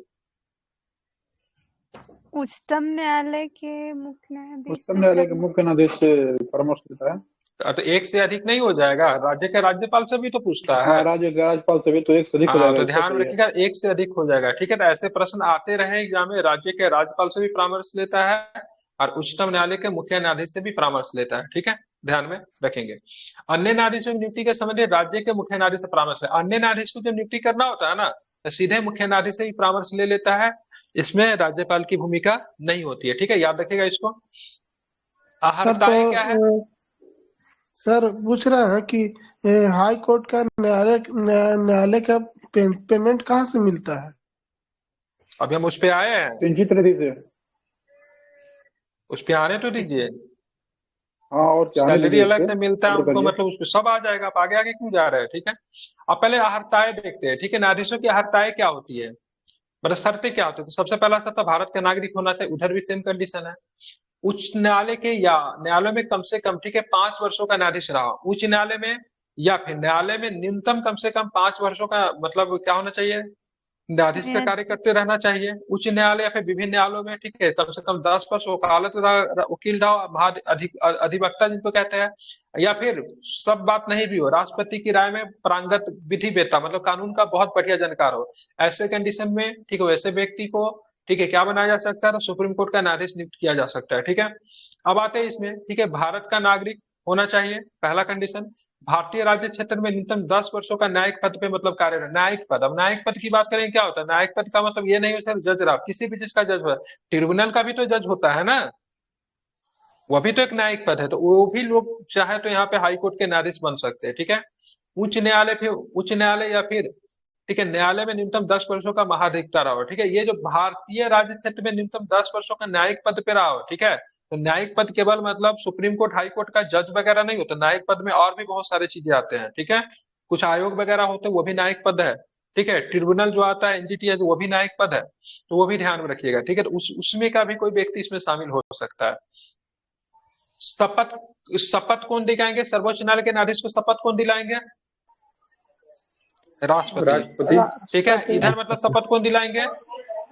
उच्चतम न्यायालय के मुख्य न्यायाधीश उच्चतम न्यायालय के मुख्य न्यायाधीश से परामर्श लेता है। तो एक से अधिक नहीं हो जाएगा? राज्य के राज्यपाल से भी तो पूछता है। हाँ, राज्य के राज्यपाल से भी तो एक से अधिक हो हाँ, जाएगा। तो ध्यान रखिएगा, एक से अधिक हो जाएगा। ठीक है, तो ऐसे प्रश्न आते रहे एग्जाम में। राज्य के राज्यपाल से भी परामर्श लेता है और उच्चतम न्यायालय के मुख्य न्यायाधीश से भी परामर्श लेता है। ठीक है, ध्यान में रखेंगे। अन्य न्यायाधीशों की नियुक्ति के संबंध में राज्य के मुख्य न्यायाधीश से परामर्श है। अन्य न्यायाधीश को जब नियुक्ति करना होता है ना, तो सीधे मुख्य न्यायाधीश से ही परामर्श ले लेता है। इसमें राज्यपाल की भूमिका नहीं होती है। ठीक है, याद रखिएगा इसको। क्या है? सर पूछ रहे हैं कि हाई कोर्ट का न्यायालय का पेमेंट कहाँ से मिलता है? अभी हम उस पे आए हैं, रंजीत नदी से। उस पे आने तो दीजिए। हाँ, और क्या सैलरी अलग से मिलता है उनको, मतलब उस पे सब आ जाएगा। आप आगे आगे क्यों जा रहे हैं? ठीक है, अब पहले अहर्ताएं देखते हैं। ठीक है, न्यायाधीशों की अहर्ताएं क्या होती है, मतलब शर्तें क्या होती है? तो सबसे पहला शर्त भारत का नागरिक होना चाहिए, उधर भी सेम कंडीशन है। उच्च न्यायालय के या न्यायालय में कम से कम, ठीक है, 5 वर्षों का न्यायाधीश रहा उच्च न्यायालय में, या फिर न्यायालय में न्यूनतम कम से कम 5 वर्षों का मतलब क्या होना चाहिए? न्यायाधीश का कार्य करते रहना चाहिए उच्च न्यायालय या फिर विभिन्न न्यायालयों में। ठीक है, कम से कम 10 वर्ष वकालत वकील रहा, अधिवक्ता जिनको कहते हैं, या फिर सब बात नहीं भी हो, राष्ट्रपति की राय में प्रांगत विधि वेत्ता, मतलब कानून का बहुत बढ़िया जानकार हो। ऐसे कंडीशन में, ठीक है, वैसे व्यक्ति को, ठीक है, क्या बनाया जा सकता है? तो सुप्रीम कोर्ट का न्यायाधीश नियुक्त किया जा सकता है। ठीक है, अब आते हैं इसमें। ठीक है, भारत का नागरिक होना चाहिए, पहला कंडीशन। भारतीय राज्य क्षेत्र में न्यूनतम 10 वर्षों का न्यायिक पद पे मतलब कार्यरत। न्यायिक पद, अब न्यायिक पद की बात करें, क्या होता है न्यायिक पद का मतलब? ये नहीं हो सर जज रहा, किसी भी चीज का जज हो, ट्रिब्यूनल का भी तो जज होता है ना, वह भी तो एक न्यायिक पद है। तो वो भी लोग चाहे तो यहाँ पे हाई कोर्ट के न्यायाधीश बन सकते हैं। ठीक है, उच्च न्यायालय, फिर उच्च न्यायालय या फिर, ठीक है, न्यायालय में न्यूनतम 10 वर्षों का महाधिवक्ता रहा हो। ठीक है, ये जो भारतीय राज्य क्षेत्र में न्यूनतम 10 वर्षों का न्यायिक पद पे रहा हो। ठीक है, तो न्यायिक पद केवल मतलब सुप्रीम कोर्ट हाई कोर्ट का जज वगैरह नहीं होता, न्यायिक पद में और भी बहुत सारी चीजें आते हैं। ठीक है, कुछ आयोग वगैरह होते हैं, वो भी न्यायिक पद है। ठीक है, ट्रिब्यूनल जो आता है, एनजीटी है, वो भी न्यायिक पद है, तो वो भी ध्यान में रखिएगा। ठीक है, तो उसमें का भी कोई व्यक्ति इसमें शामिल हो सकता है। शपथ कौन दिलाएंगे? सर्वोच्च न्यायालय के न्यायाधीश को शपथ कौन दिलाएंगे? राष्ट्रपति। ठीक है, इधर मतलब शपथ कौन दिलाएंगे?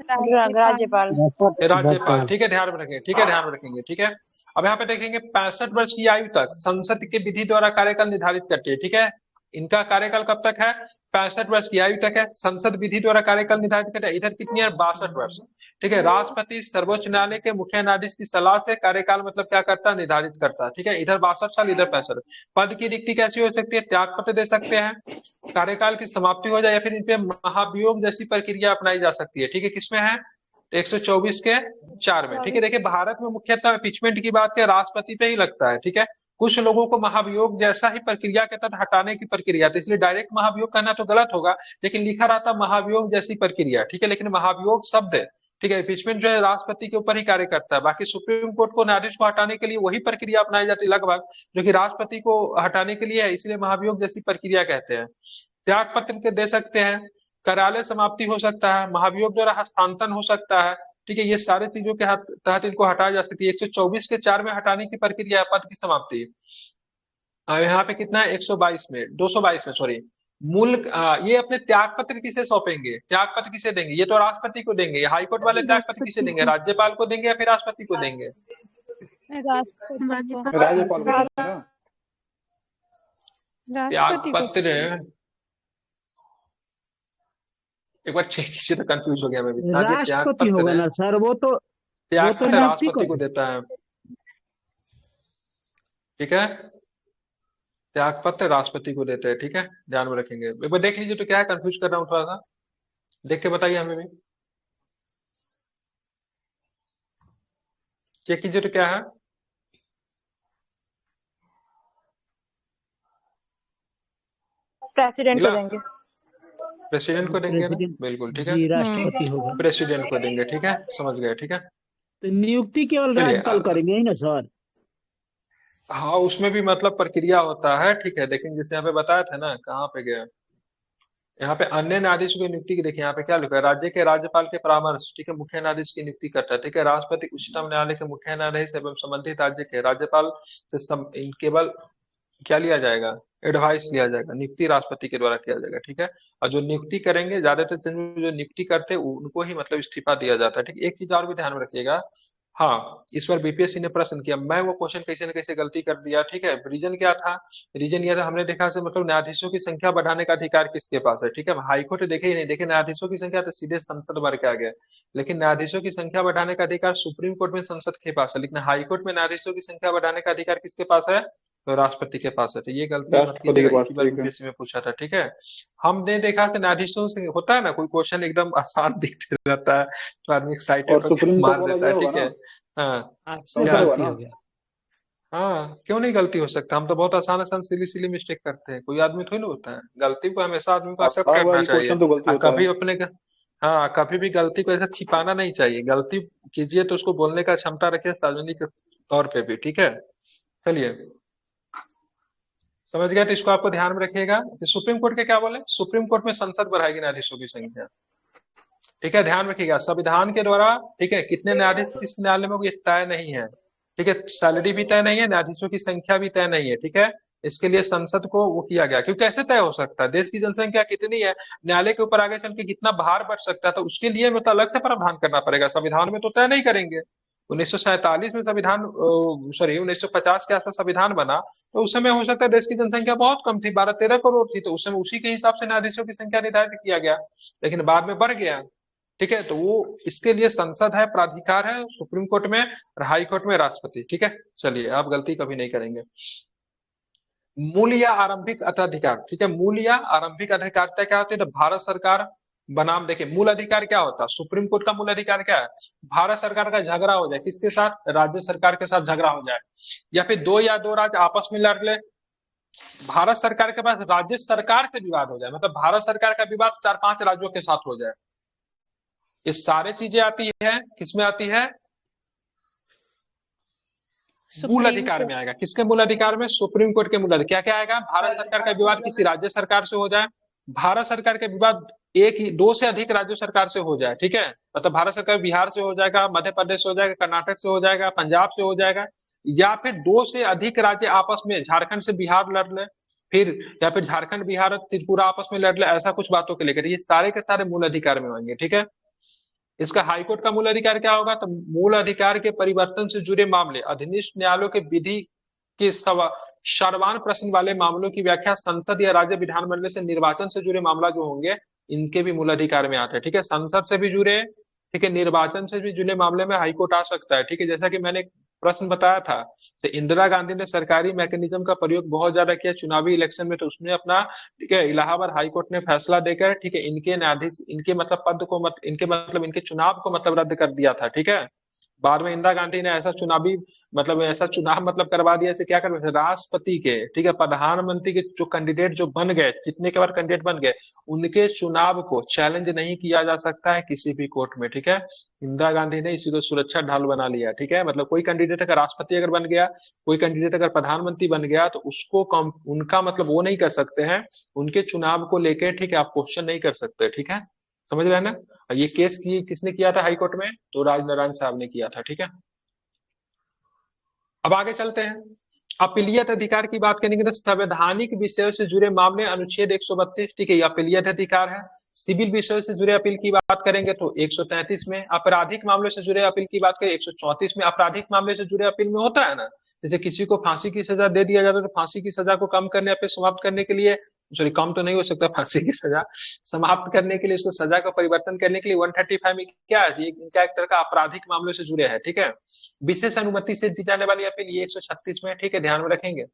राज्यपाल। राज्यपाल, ठीक है, ध्यान में रखेंगे, ठीक है, ध्यान में रखेंगे, ठीक है। अब यहाँ पे देखेंगे 65 वर्ष की आयु तक संसद के विधि द्वारा कार्यकाल निर्धारित करती है, ठीक है। इनका कार्यकाल कब तक है? 65 वर्ष की आयु तक है, संसद विधि द्वारा कार्यकाल निर्धारित करता है। इधर कितनी है? 62 वर्ष, ठीक है। राष्ट्रपति सर्वोच्च न्यायालय के मुख्य न्यायाधीश की सलाह से कार्यकाल मतलब क्या करता है? निर्धारित करता है, ठीक है। इधर 62 साल, इधर 65। पद की रिक्ति कैसी हो सकती है? त्याग पत्र दे सकते हैं, कार्यकाल की समाप्ति हो जाए, या फिर इन पे महाभियोग जैसी प्रक्रिया अपनाई जा सकती है, ठीक है। किसमें है? 124 के 4 में, ठीक है। देखिए भारत में मुख्यतः इम्पीचमेंट की बात करें राष्ट्रपति पे ही लगता है, ठीक है। कुछ लोगों को महाभियोग जैसा ही प्रक्रिया के तहत हटाने की प्रक्रिया, तो इसलिए डायरेक्ट महाभियोग कहना तो गलत होगा, लेकिन लिखा रहता महाभियोग जैसी प्रक्रिया, ठीक है। लेकिन महाभियोग शब्द है, ठीक है। इम्पीचमेंट जो है राष्ट्रपति के ऊपर ही कार्य करता है। बाकी सुप्रीम कोर्ट को न्यायाधीश को हटाने के लिए वही प्रक्रिया अपनाई जाती है लगभग, जो कि राष्ट्रपति को हटाने के लिए है, इसलिए महाभियोग जैसी प्रक्रिया कहते हैं। त्याग पत्र के दे सकते हैं, कार्यालय समाप्ति हो सकता है, महाभियोग द्वारा हस्तांतरण हो सकता है, ठीक है। ये सारे चीजों के तहत इनको हटाया जा सकती है। 124 के 4 में हटाने की प्रक्रिया है पद की समाप्ति। यहाँ पे कितना है? 122 में, 222 में, सॉरी। मूल ये अपने त्याग पत्र किसे सौंपेंगे? त्याग पत्र किसे देंगे? ये तो राष्ट्रपति को देंगे। हाईकोर्ट वाले त्याग पत्र किसे देंगे? राज्यपाल को देंगे या फिर राष्ट्रपति को देंगे? त्याग पत्र एक बार चेक कीजिए, तो कंफ्यूज हो गया मैं भी। राष्ट्रपति होगा ना सर, वो तो राष्ट्रपति को देता है, ठीक है। त्याग पत्र राष्ट्रपति को देते हैं, ठीक है, ध्यान में रखेंगे। एक बार देख लीजिए तो क्या है, कंफ्यूज कर रहा हूँ थोड़ा सा, देख के बताइए हमें भी। चेक कीजिए तो क्या है? प्रेसिडेंट को देंगे। प्रेसिडेंट को देंगे ना, बिल्कुल, ठीक है, राष्ट्रपति होगा, प्रेसिडेंट को देंगे, ठीक है, समझ गए, ठीक है। तो नियुक्ति केवल राज्यपाल करेंगे ही ना सर? हाँ, उसमें भी मतलब प्रक्रिया होता है, ठीक है। लेकिन जैसे यहाँ पे बताया था ना, कहाँ पे गया, यहाँ पे अन्य न्यायाधीशों की नियुक्ति की देखिए, यहाँ पे क्या लिखा है? राज्य के राज्यपाल के परामर्श, ठीक है, मुख्य न्यायाधीश की नियुक्ति करता है, ठीक है। राष्ट्रपति उच्चतम न्यायालय के मुख्य न्यायाधीश एवं संबंधित राज्य के राज्यपाल से केवल क्या लिया जाएगा? एडवाइस लिया जाएगा, नियुक्ति राष्ट्रपति के द्वारा किया जाएगा, ठीक है। और जो नियुक्ति करेंगे, ज्यादातर जो नियुक्ति करते हैं उनको ही मतलब इस्तीफा दिया जाता है, ठीक है। एक चीज और भी ध्यान में रखिएगा, हाँ, इस बार बीपीएससी ने प्रश्न किया, मैं वो क्वेश्चन कैसे न कैसे गलती कर दिया, ठीक है। रीजन क्या था? रीजन ये था, हमने देखा से मतलब न्यायाधीशों की संख्या बढ़ाने का अधिकार किसके पास है, ठीक है। हाईकोर्ट देखे ही नहीं, देखे न्यायाधीशों की संख्या तो सीधे संसद भर के आ गया, लेकिन न्यायाधीशों की संख्या बढ़ाने का अधिकार सुप्रीम कोर्ट में संसद के पास है, लेकिन हाईकोर्ट में न्यायाधीशों की संख्या बढ़ाने का अधिकार किसके पास है? तो राष्ट्रपति के पास है। तो ये गलती मत कीजिएगा, इसी बार बीपीएससी में पूछा था, ठीक है। हमने देखा से न्यायाधीशों से होता है ना, कोई क्वेश्चन एकदम आसान दिखते रहता है तो आदमी एक्साइटेड मार देता है, ठीक है। हाँ, क्यों नहीं गलती हो सकता? हम तो बहुत आसान आसान सिली मिस्टेक करते हैं, कोई आदमी थोड़ी ना होता है। गलती को हमेशा आदमी को एक्सेप्ट करना चाहिए, कभी अपने हाँ, कभी भी गलती को ऐसा छिपाना नहीं चाहिए। गलती कीजिए तो उसको बोलने का क्षमता रखिए सार्वजनिक तौर पे भी, ठीक है। चलिए, समझ गया? तो इसको आपको ध्यान में रखिएगा कि सुप्रीम कोर्ट के क्या बोले, सुप्रीम कोर्ट में संसद बढ़ाएगी न्यायाधीशों की संख्या, ठीक है, ध्यान रखिएगा। संविधान के द्वारा, ठीक है, कितने न्यायाधीश किस न्यायालय में ये तय नहीं है, ठीक है। सैलरी भी तय नहीं है, न्यायाधीशों की संख्या भी तय नहीं है, ठीक है। इसके लिए संसद को वो किया गया, क्योंकि कैसे तय हो सकता है? देश की जनसंख्या कितनी है, न्यायालय के ऊपर आगे चल के कितना भार बढ़ सकता है, तो उसके लिए मतलब अलग से प्रावधान करना पड़ेगा। संविधान में तो तय नहीं करेंगे। 1947 में संविधान, सॉरी 1950 के आसपास संविधान बना, तो उस समय हो सकता है देश की जनसंख्या बहुत कम थी, 12-13 करोड़ थी, तो उस समय उसी के हिसाब से न्यायाधीशों की संख्या निर्धारित किया गया, लेकिन बाद में बढ़ गया, ठीक है। तो वो इसके लिए संसद है, प्राधिकार है, सुप्रीम कोर्ट में और हाई कोर्ट में राष्ट्रपति, ठीक है। चलिए, आप गलती कभी नहीं करेंगे। मूल या आरंभिक अधिकार, ठीक है। मूल या आरंभिक अधिकारिता क्या होती है? तो भारत सरकार बनाम, देखिए मूल अधिकार क्या होता है? सुप्रीम कोर्ट का मूल अधिकार क्या है? भारत सरकार का झगड़ा हो जाए किसके साथ? राज्य सरकार के साथ झगड़ा हो जाए, या फिर दो राज्य आपस में लड़ ले, भारत सरकार के पास राज्य सरकार से विवाद हो जाए, मतलब भारत सरकार का विवाद 4-5 राज्यों के साथ हो जाए। ये सारे चीजें आती है, किसमें आती है? मूल अधिकार में आएगा। किसके मूल अधिकार में? सुप्रीम कोर्ट के मूल अधिकार। क्या क्या आएगा? भारत सरकार का विवाद किसी राज्य सरकार से हो जाए, भारत सरकार के विवाद दो से अधिक राज्य सरकार से हो जाए, ठीक है। मतलब भारत सरकार बिहार से हो जाएगा, मध्य प्रदेश से हो जाएगा, कर्नाटक से हो जाएगा, पंजाब से हो जाएगा, या फिर 2 से अधिक राज्य आपस में, झारखंड से बिहार लड़ ले, फिर या फिर झारखंड बिहार त्रिपुरा आपस में लड़ ले, ऐसा कुछ बातों के लेकर, ये सारे के सारे मूल अधिकार में होंगे, ठीक है। इसका हाईकोर्ट का मूल अधिकार क्या होगा? तो मूल अधिकार के परिवर्तन से जुड़े मामले, अधीनस्थ न्यायालयों के विधि के सर्वान प्रश्न वाले मामलों की व्याख्या संसद या राज्य विधानमंडल से निर्वाचन से जुड़े मामला जो होंगे इनके भी मूल अधिकार में आते हैं। ठीक है, संसद से भी जुड़े, ठीक है, निर्वाचन से भी जुड़े मामले में हाईकोर्ट आ सकता है। ठीक है, जैसा कि मैंने प्रश्न बताया था, तो इंदिरा गांधी ने सरकारी मैकेनिज्म का प्रयोग बहुत ज्यादा किया चुनावी इलेक्शन में, तो उसने अपना, ठीक है, इलाहाबाद हाईकोर्ट ने फैसला देकर, ठीक है, इनके न्यायाधीश, इनके मतलब पद को इनके चुनाव को मतलब रद्द कर दिया था। ठीक है, बाद में इंदिरा गांधी ने ऐसा चुनावी ऐसा चुनाव करवा दिया, ऐसे क्या कर राष्ट्रपति के, ठीक है, प्रधानमंत्री के जो कैंडिडेट जो बन गए, जितने के बार कैंडिडेट बन गए, उनके चुनाव को चैलेंज नहीं किया जा सकता है किसी भी कोर्ट में। ठीक है, इंदिरा गांधी ने इसी को सुरक्षा ढाल बना लिया। ठीक है, मतलब कोई कैंडिडेट अगर राष्ट्रपति अगर बन गया, कोई कैंडिडेट अगर प्रधानमंत्री बन गया, तो उसको उनका वो नहीं कर सकते हैं, उनके चुनाव को लेकर, ठीक है, आप क्वेश्चन नहीं कर सकते। ठीक है, समझ रहे हैं ना? ये केस किसने किया था हाईकोर्ट में? तो राजनारायण साहब ने किया था। ठीक है, अब आगे चलते हैं। अपीलियत अधिकार की बात करेंगे तो संवैधानिक विषयों से जुड़े मामले अनुच्छेद 132, ठीक है, ये अपीलियत अधिकार है। सिविल विषयों से जुड़े अपील की बात करेंगे तो 133 में, आपराधिक मामलों से जुड़े अपील की बात करें 134 में। आपराधिक मामले से जुड़े अपील में होता है ना, जैसे किसी को फांसी की सजा दे दिया जाता है, तो फांसी की सजा को कम करने पे समाप्त करने के लिए, सॉरी कम तो नहीं हो सकता, फांसी की सजा समाप्त करने के लिए, इसको सजा का परिवर्तन करने के लिए 135 में क्या है, इनका एक तरह का आपराधिक मामलों से जुड़े हैं। ठीक है, विशेष अनुमति से दी जाने वाली अपील ये 136 में, ठीक है, ध्यान में रखेंगे।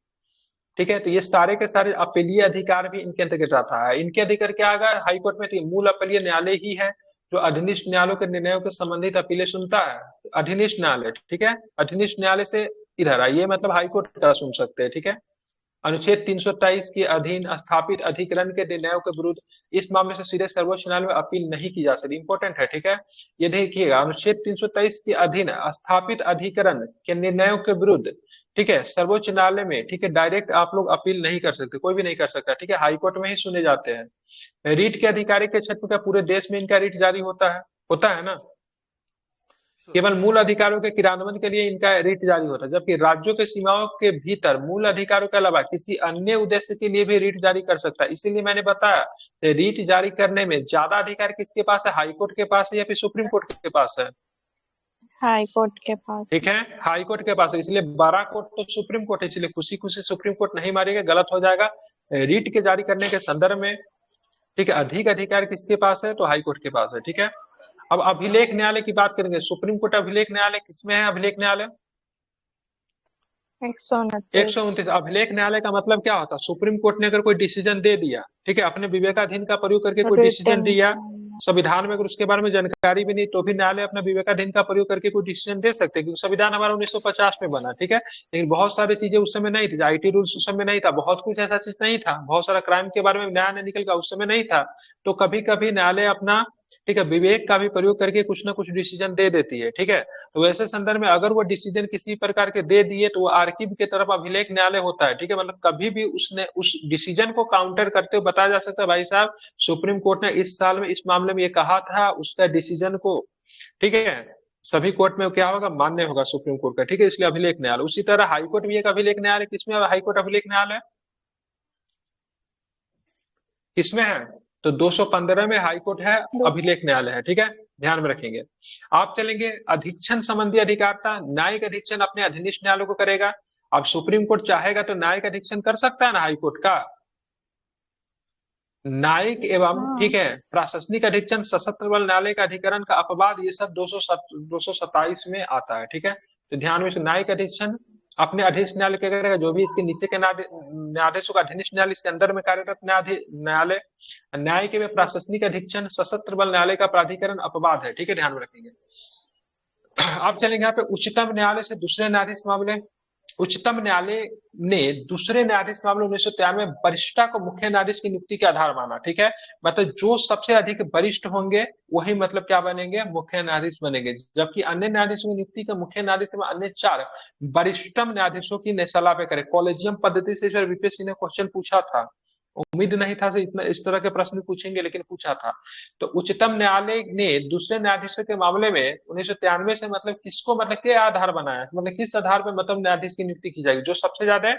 ठीक है, तो ये सारे के सारे अपीलीय अधिकार भी इनके अंतर्गत आता है। इनके अधिकार क्या आएगा हाईकोर्ट में? तो मूल अपीलीय न्यायालय ही है जो अधीनस्थ न्यायालयों के निर्णयों के संबंधित अपीलें सुनता है, अधीनस्थ न्यायालय। ठीक है, अधीनस्थ न्यायालय से इधर आइए, हाईकोर्ट का सुन सकते हैं। ठीक है, अनुच्छेद 323 के अधीन स्थापित अधिकरण के निर्णयों के विरुद्ध इस मामले से सीधे सर्वोच्च न्यायालय में अपील नहीं की जा सकती। इंपॉर्टेंट है। ठीक है, ये देखिएगा, अनुच्छेद 323 के अधीन स्थापित अधिकरण के निर्णयों के विरुद्ध, ठीक है, सर्वोच्च न्यायालय में, ठीक है, डायरेक्ट आप लोग अपील नहीं कर सकते, कोई भी नहीं कर सकता। ठीक है, हाईकोर्ट में ही सुने जाते हैं। रीट के अधिकारी के क्षेत्र का पूरे देश में इनका रीट जारी होता है ना, केवल मूल अधिकारों के क्रियान्वयन के लिए इनका रीट जारी होता है, जबकि राज्यों के सीमाओं के भीतर मूल अधिकारों के अलावा किसी अन्य उद्देश्य के लिए भी रीट जारी कर सकता है। इसीलिए मैंने बताया रीट जारी करने में ज्यादा अधिकार किसके पास है, हाईकोर्ट के पास है या फिर सुप्रीम कोर्ट के पास है? हाईकोर्ट के पास। ठीक है, हाईकोर्ट के पास है, इसलिए 12 कोर्ट तो सुप्रीम कोर्ट है, इसलिए खुशी खुशी सुप्रीम कोर्ट नहीं मारेगा, गलत हो जाएगा। रीट के जारी करने के संदर्भ में, ठीक है, अधिक अधिकार किसके पास है? तो हाईकोर्ट के पास है। ठीक है, अब अभिलेख न्यायालय की बात करेंगे। सुप्रीम कोर्ट अभिलेख न्यायालय किसमें है? अभिलेख न्यायालय 129। अभिलेख न्यायालय का मतलब क्या होता है? सुप्रीम कोर्ट ने अगर कोई डिसीजन दे दिया, ठीक है, अपने विवेकाधीन का प्रयोग करके कोई डिसीजन दिया, संविधान में अगर उसके बारे में जानकारी भी नहीं तो भी न्यायालय अपना विवेकाधीन का प्रयोग करके कोई डिसीजन दे सकते हैं, क्योंकि संविधान हमारा 1950 में बना। ठीक है, लेकिन बहुत सारी चीजें उस समय नहीं थी, आईटी रूल्स उस समय नहीं था, बहुत कुछ ऐसा चीज नहीं था, बहुत सारा क्राइम के बारे में न्याय निकल गया, उस समय नहीं था। तो कभी कभी न्यायालय अपना, ठीक है, विवेक का भी प्रयोग करके कुछ ना कुछ डिसीजन दे देती है। ठीक है, तो वैसे संदर्भ में अगर वो डिसीजन किसी प्रकार के दे दिए तो वो आर्किव की तरफ अभिलेख न्यायालय होता है। ठीक है, कभी भी उसने उस डिसीजन को काउंटर करते हुए बताया जा सकता है, भाई साहब सुप्रीम कोर्ट ने इस साल में इस मामले में ये कहा था, उसका डिसीजन को, ठीक है, सभी कोर्ट में क्या होगा, मान्य होगा सुप्रीम कोर्ट का। ठीक है, इसलिए अभिलेख न्यायालय। उसी तरह हाईकोर्ट भी एक अभिलेख न्यायालय, किसमें हाईकोर्ट अभिलेख न्यायालय किसमें है? तो 215 में हाईकोर्ट है, अभिलेख न्यायालय है। ठीक है, ध्यान में रखेंगे। आप चलेंगे अधीक्षण संबंधी अधिकारता। न्यायिक अधीक्षण अपने अधीनस्थ न्यायालय को करेगा। अब सुप्रीम कोर्ट चाहेगा तो न्यायिक अधीक्षण कर सकता है ना हाईकोर्ट का। न्यायिक एवं, ठीक है, प्रशासनिक अधीक्षण सशस्त्र बल न्यायालय का अधिकरण का अपवाद, ये सब 227 में आता है। ठीक है, तो ध्यान में, न्यायिक अधीक्षण अपने अधीनस्थ न्यायालय क्या करेगा, जो भी इसके नीचे के न्यायाधीशों का अधीनस्थ न्यायालय, इसके अंदर में कार्यरत न्यायालय। न्यायिक एवं प्रशासनिक अधीक्षण सशस्त्र बल न्यायालय का प्राधिकरण अपवाद है। ठीक है, ध्यान में रखेंगे। आप चलेंगे यहाँ पे उच्चतम न्यायालय से दूसरे न्यायाधीश मामले। उच्चतम न्यायालय ने दूसरे न्यायाधीश मामले 1993 में वरिष्ठता को मुख्य न्यायाधीश की नियुक्ति के आधार माना। ठीक है, जो सबसे अधिक वरिष्ठ होंगे वही क्या बनेंगे, मुख्य न्यायाधीश बनेंगे, जबकि अन्य न्यायाधीशों की नियुक्ति का मुख्य न्यायाधीश में अन्य 4 वरिष्ठतम न्यायाधीशों की सलाह पे करे। कॉलेजियम पद्धति से बीपीएससी ने क्वेश्चन पूछा था, उम्मीद नहीं था इतना इस तरह के प्रश्न पूछेंगे, लेकिन पूछा था। तो उच्चतम न्यायालय ने दूसरे न्यायाधीशों के मामले में 1993 से किसको के आधार बनाया, किस आधार पर न्यायाधीश की नियुक्ति की जाएगी? जो सबसे ज्यादा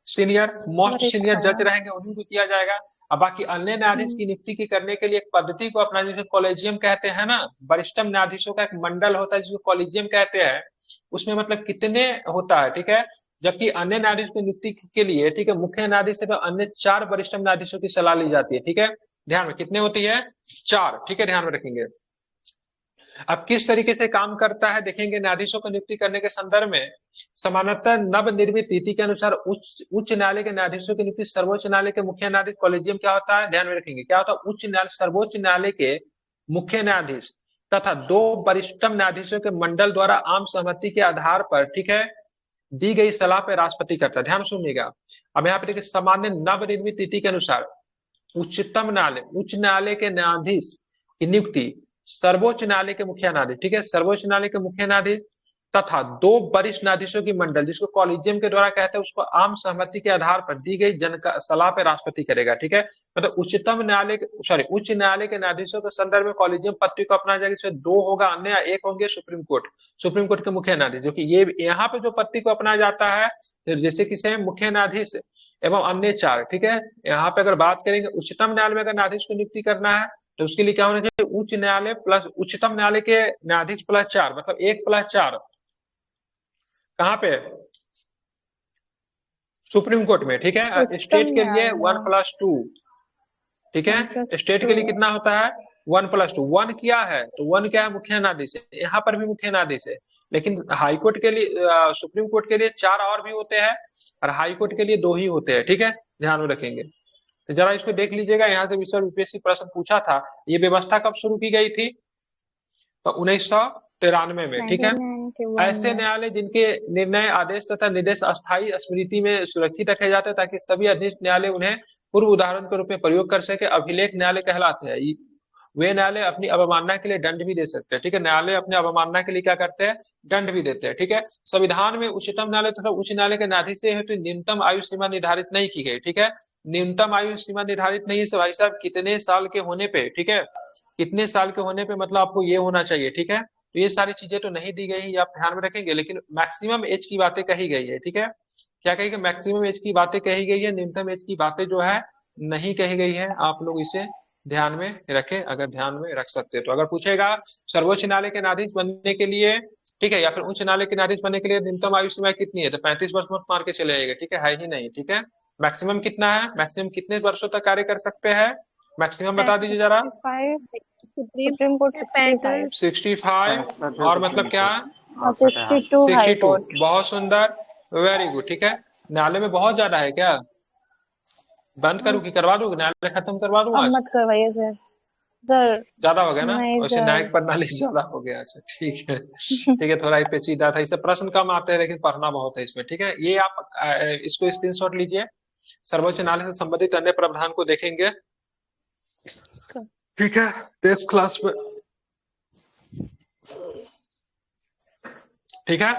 सीनियर, मोस्ट सीनियर जज रहेंगे उन्हीं को किया जाएगा। अब बाकी अन्य न्यायाधीश की नियुक्ति की करने के लिए एक पद्धति को अपना, जिसे कॉलेजियम कहते हैं ना, वरिष्ठम न्यायाधीशों का एक मंडल होता है जिसको कॉलेजियम कहते हैं। उसमें मतलब कितने होता है, ठीक है। जबकि अन्य न्यायाधीश की नियुक्ति के लिए, ठीक है, मुख्य न्यायाधीश से तो अन्य 4 वरिष्ठम न्यायाधीशों की सलाह ली जाती है, ठीक है। ध्यान में कितने होती है? 4, ठीक है, ध्यान में रखेंगे। अब किस तरीके से काम करता है देखेंगे। न्यायाधीशों को नियुक्ति करने के संदर्भ में सामान्यतः नवनिर्मित नीति के अनुसार उच्च न्यायालय के न्यायाधीशों की नियुक्ति सर्वोच्च न्यायालय के मुख्य न्यायाधीश कॉलेजियम क्या होता है, ध्यान में रखेंगे, क्या होता है? उच्च न्यायालय, सर्वोच्च न्यायालय के मुख्य न्यायाधीश तथा 2 वरिष्ठम न्यायाधीशों के मंडल द्वारा आम सहमति के आधार पर, ठीक है, दी गई सलाह पर राष्ट्रपति करता है। ध्यान सुनिएगा। अब यहाँ पे देखिए, सामान्य नवनिर्मित नीति के अनुसार उच्चतम न्यायालय, उच्च न्यायालय के न्यायाधीश की नियुक्ति सर्वोच्च न्यायालय के मुख्य न्यायाधीश, ठीक है, सर्वोच्च न्यायालय के मुख्य न्यायाधीश तथा 2 वरिष्ठ न्यायाधीशों की मंडल, जिसको कॉलेजियम के द्वारा कहते हैं, उसको आम सहमति के आधार पर दी गई सलाह पर राष्ट्रपति करेगा, ठीक है। मतलब उच्चतम न्यायालय, सॉरी, उच्च न्यायालय के न्यायाधीशों के संदर्भ में कॉलेजियम पद्धति को अपनाया जाएगा, इसमें 2 होगा अन्य, 1 होंगे सुप्रीम कोर्ट के मुख्य न्यायाधीश, जो कि ये यहाँ पे जो पद्धति को अपनाया जाता है, जैसे किसे मुख्य न्यायाधीश एवं अन्य 4, ठीक है। यहाँ पे अगर बात करेंगे उच्चतम न्यायालय में अगर न्यायाधीश को नियुक्ति करना है तो उसके लिए क्या होना चाहिए? उच्च न्यायालय प्लस उच्चतम न्यायालय के न्यायाधीश प्लस 4, मतलब 1 प्लस 4 कहाँ पे? सुप्रीम कोर्ट में, ठीक है। स्टेट के लिए 1 प्लस 2, ठीक है। स्टेट के लिए कितना होता है? 1 प्लस 2। 1 क्या है? तो 1 क्या है? मुख्य न्यायाधीश है। यहाँ पर भी मुख्य न्यायाधीश है, लेकिन हाई कोर्ट के लिए, सुप्रीम कोर्ट के लिए 4 और भी होते हैं और हाई कोर्ट के लिए 2 ही होते हैं, ठीक है, ध्यान में रखेंगे। तो जरा इसको देख लीजिएगा। यहाँ से विश्व यूपीएससी प्रश्न पूछा था। ये व्यवस्था कब शुरू की गई थी? तो 1993 में, ठीक है। ऐसे न्यायालय जिनके निर्णय, आदेश तथा निर्देश अस्थायी स्मृति में सुरक्षित रखे जाते हैं ताकि सभी अधीन न्यायालय उन्हें पूर्व उदाहरण के रूप में प्रयोग कर सके, अभिलेख न्यायालय कहलाते हैं। वे न्यायालय अपनी अवमानना के लिए दंड भी दे सकते हैं, ठीक है। न्यायालय अपने अवमानना के लिए क्या करते हैं? दंड भी देते हैं, ठीक है। संविधान में उच्चतम न्यायालय तथा उच्च न्यायालय के न्यायाधीश हेतु न्यूनतम आयु सीमा निर्धारित नहीं की गई, ठीक है। न्यूनतम आयु सीमा निर्धारित नहीं है भाई साहब, कितने साल के होने पे, ठीक है, कितने साल के होने पे मतलब आपको ये होना चाहिए, ठीक है। तो ये सारी चीजें तो नहीं दी गई है, आप ध्यान में रखेंगे, लेकिन मैक्सिमम एज की बातें कही गई है, ठीक है। क्या कही गई? मैक्सिमम एज की बातें कही गई है, न्यूनतम एज की बातें जो है नहीं कही गई है। आप लोग इसे ध्यान में रखें, अगर ध्यान में रख सकते हैं तो। अगर पूछेगा सर्वोच्च न्यायालय के न्यायाधीश बनने के लिए, ठीक है, या फिर उच्च न्यायालय के न्यायाधीश बनने के लिए न्यूनतम आयु सीमा कितनी है, तो 35 वर्ष मत मार के चले जाएगा, ठीक है ही नहीं, ठीक है। मैक्सिमम कितना है? मैक्सिमम कितने वर्षों तक कार्य कर सकते हैं? मैक्सिमम बता दीजिए जरा। सुप्रीम कोर्ट 65 और मतलब क्या? 62 हाई 62। कोर्ट। बहुत सुंदर, वेरी गुड, ठीक है। न्यायालय में बहुत ज्यादा है क्या? बंद करूँ कि करवा दूं? न्यायालय खत्म करवा दूं अब आज? मत करवाइए सर। सर ज्यादा हो गया ना? नहीं वैसे सर। न्यायिक प्रणाली ज्यादा हो गया। अच्छा ठीक है, ठीक है, थोड़ा पेचीदा था, इससे प्रश्न कम आते हैं लेकिन पढ़ना बहुत है इसमें, ठीक है। ये आप इसको स्क्रीनशॉट लीजिए। सर्वोच्च न्यायालय से संबंधित अन्य प्रावधान को देखेंगे, ठीक है, नेक्स्ट क्लास में, ठीक है।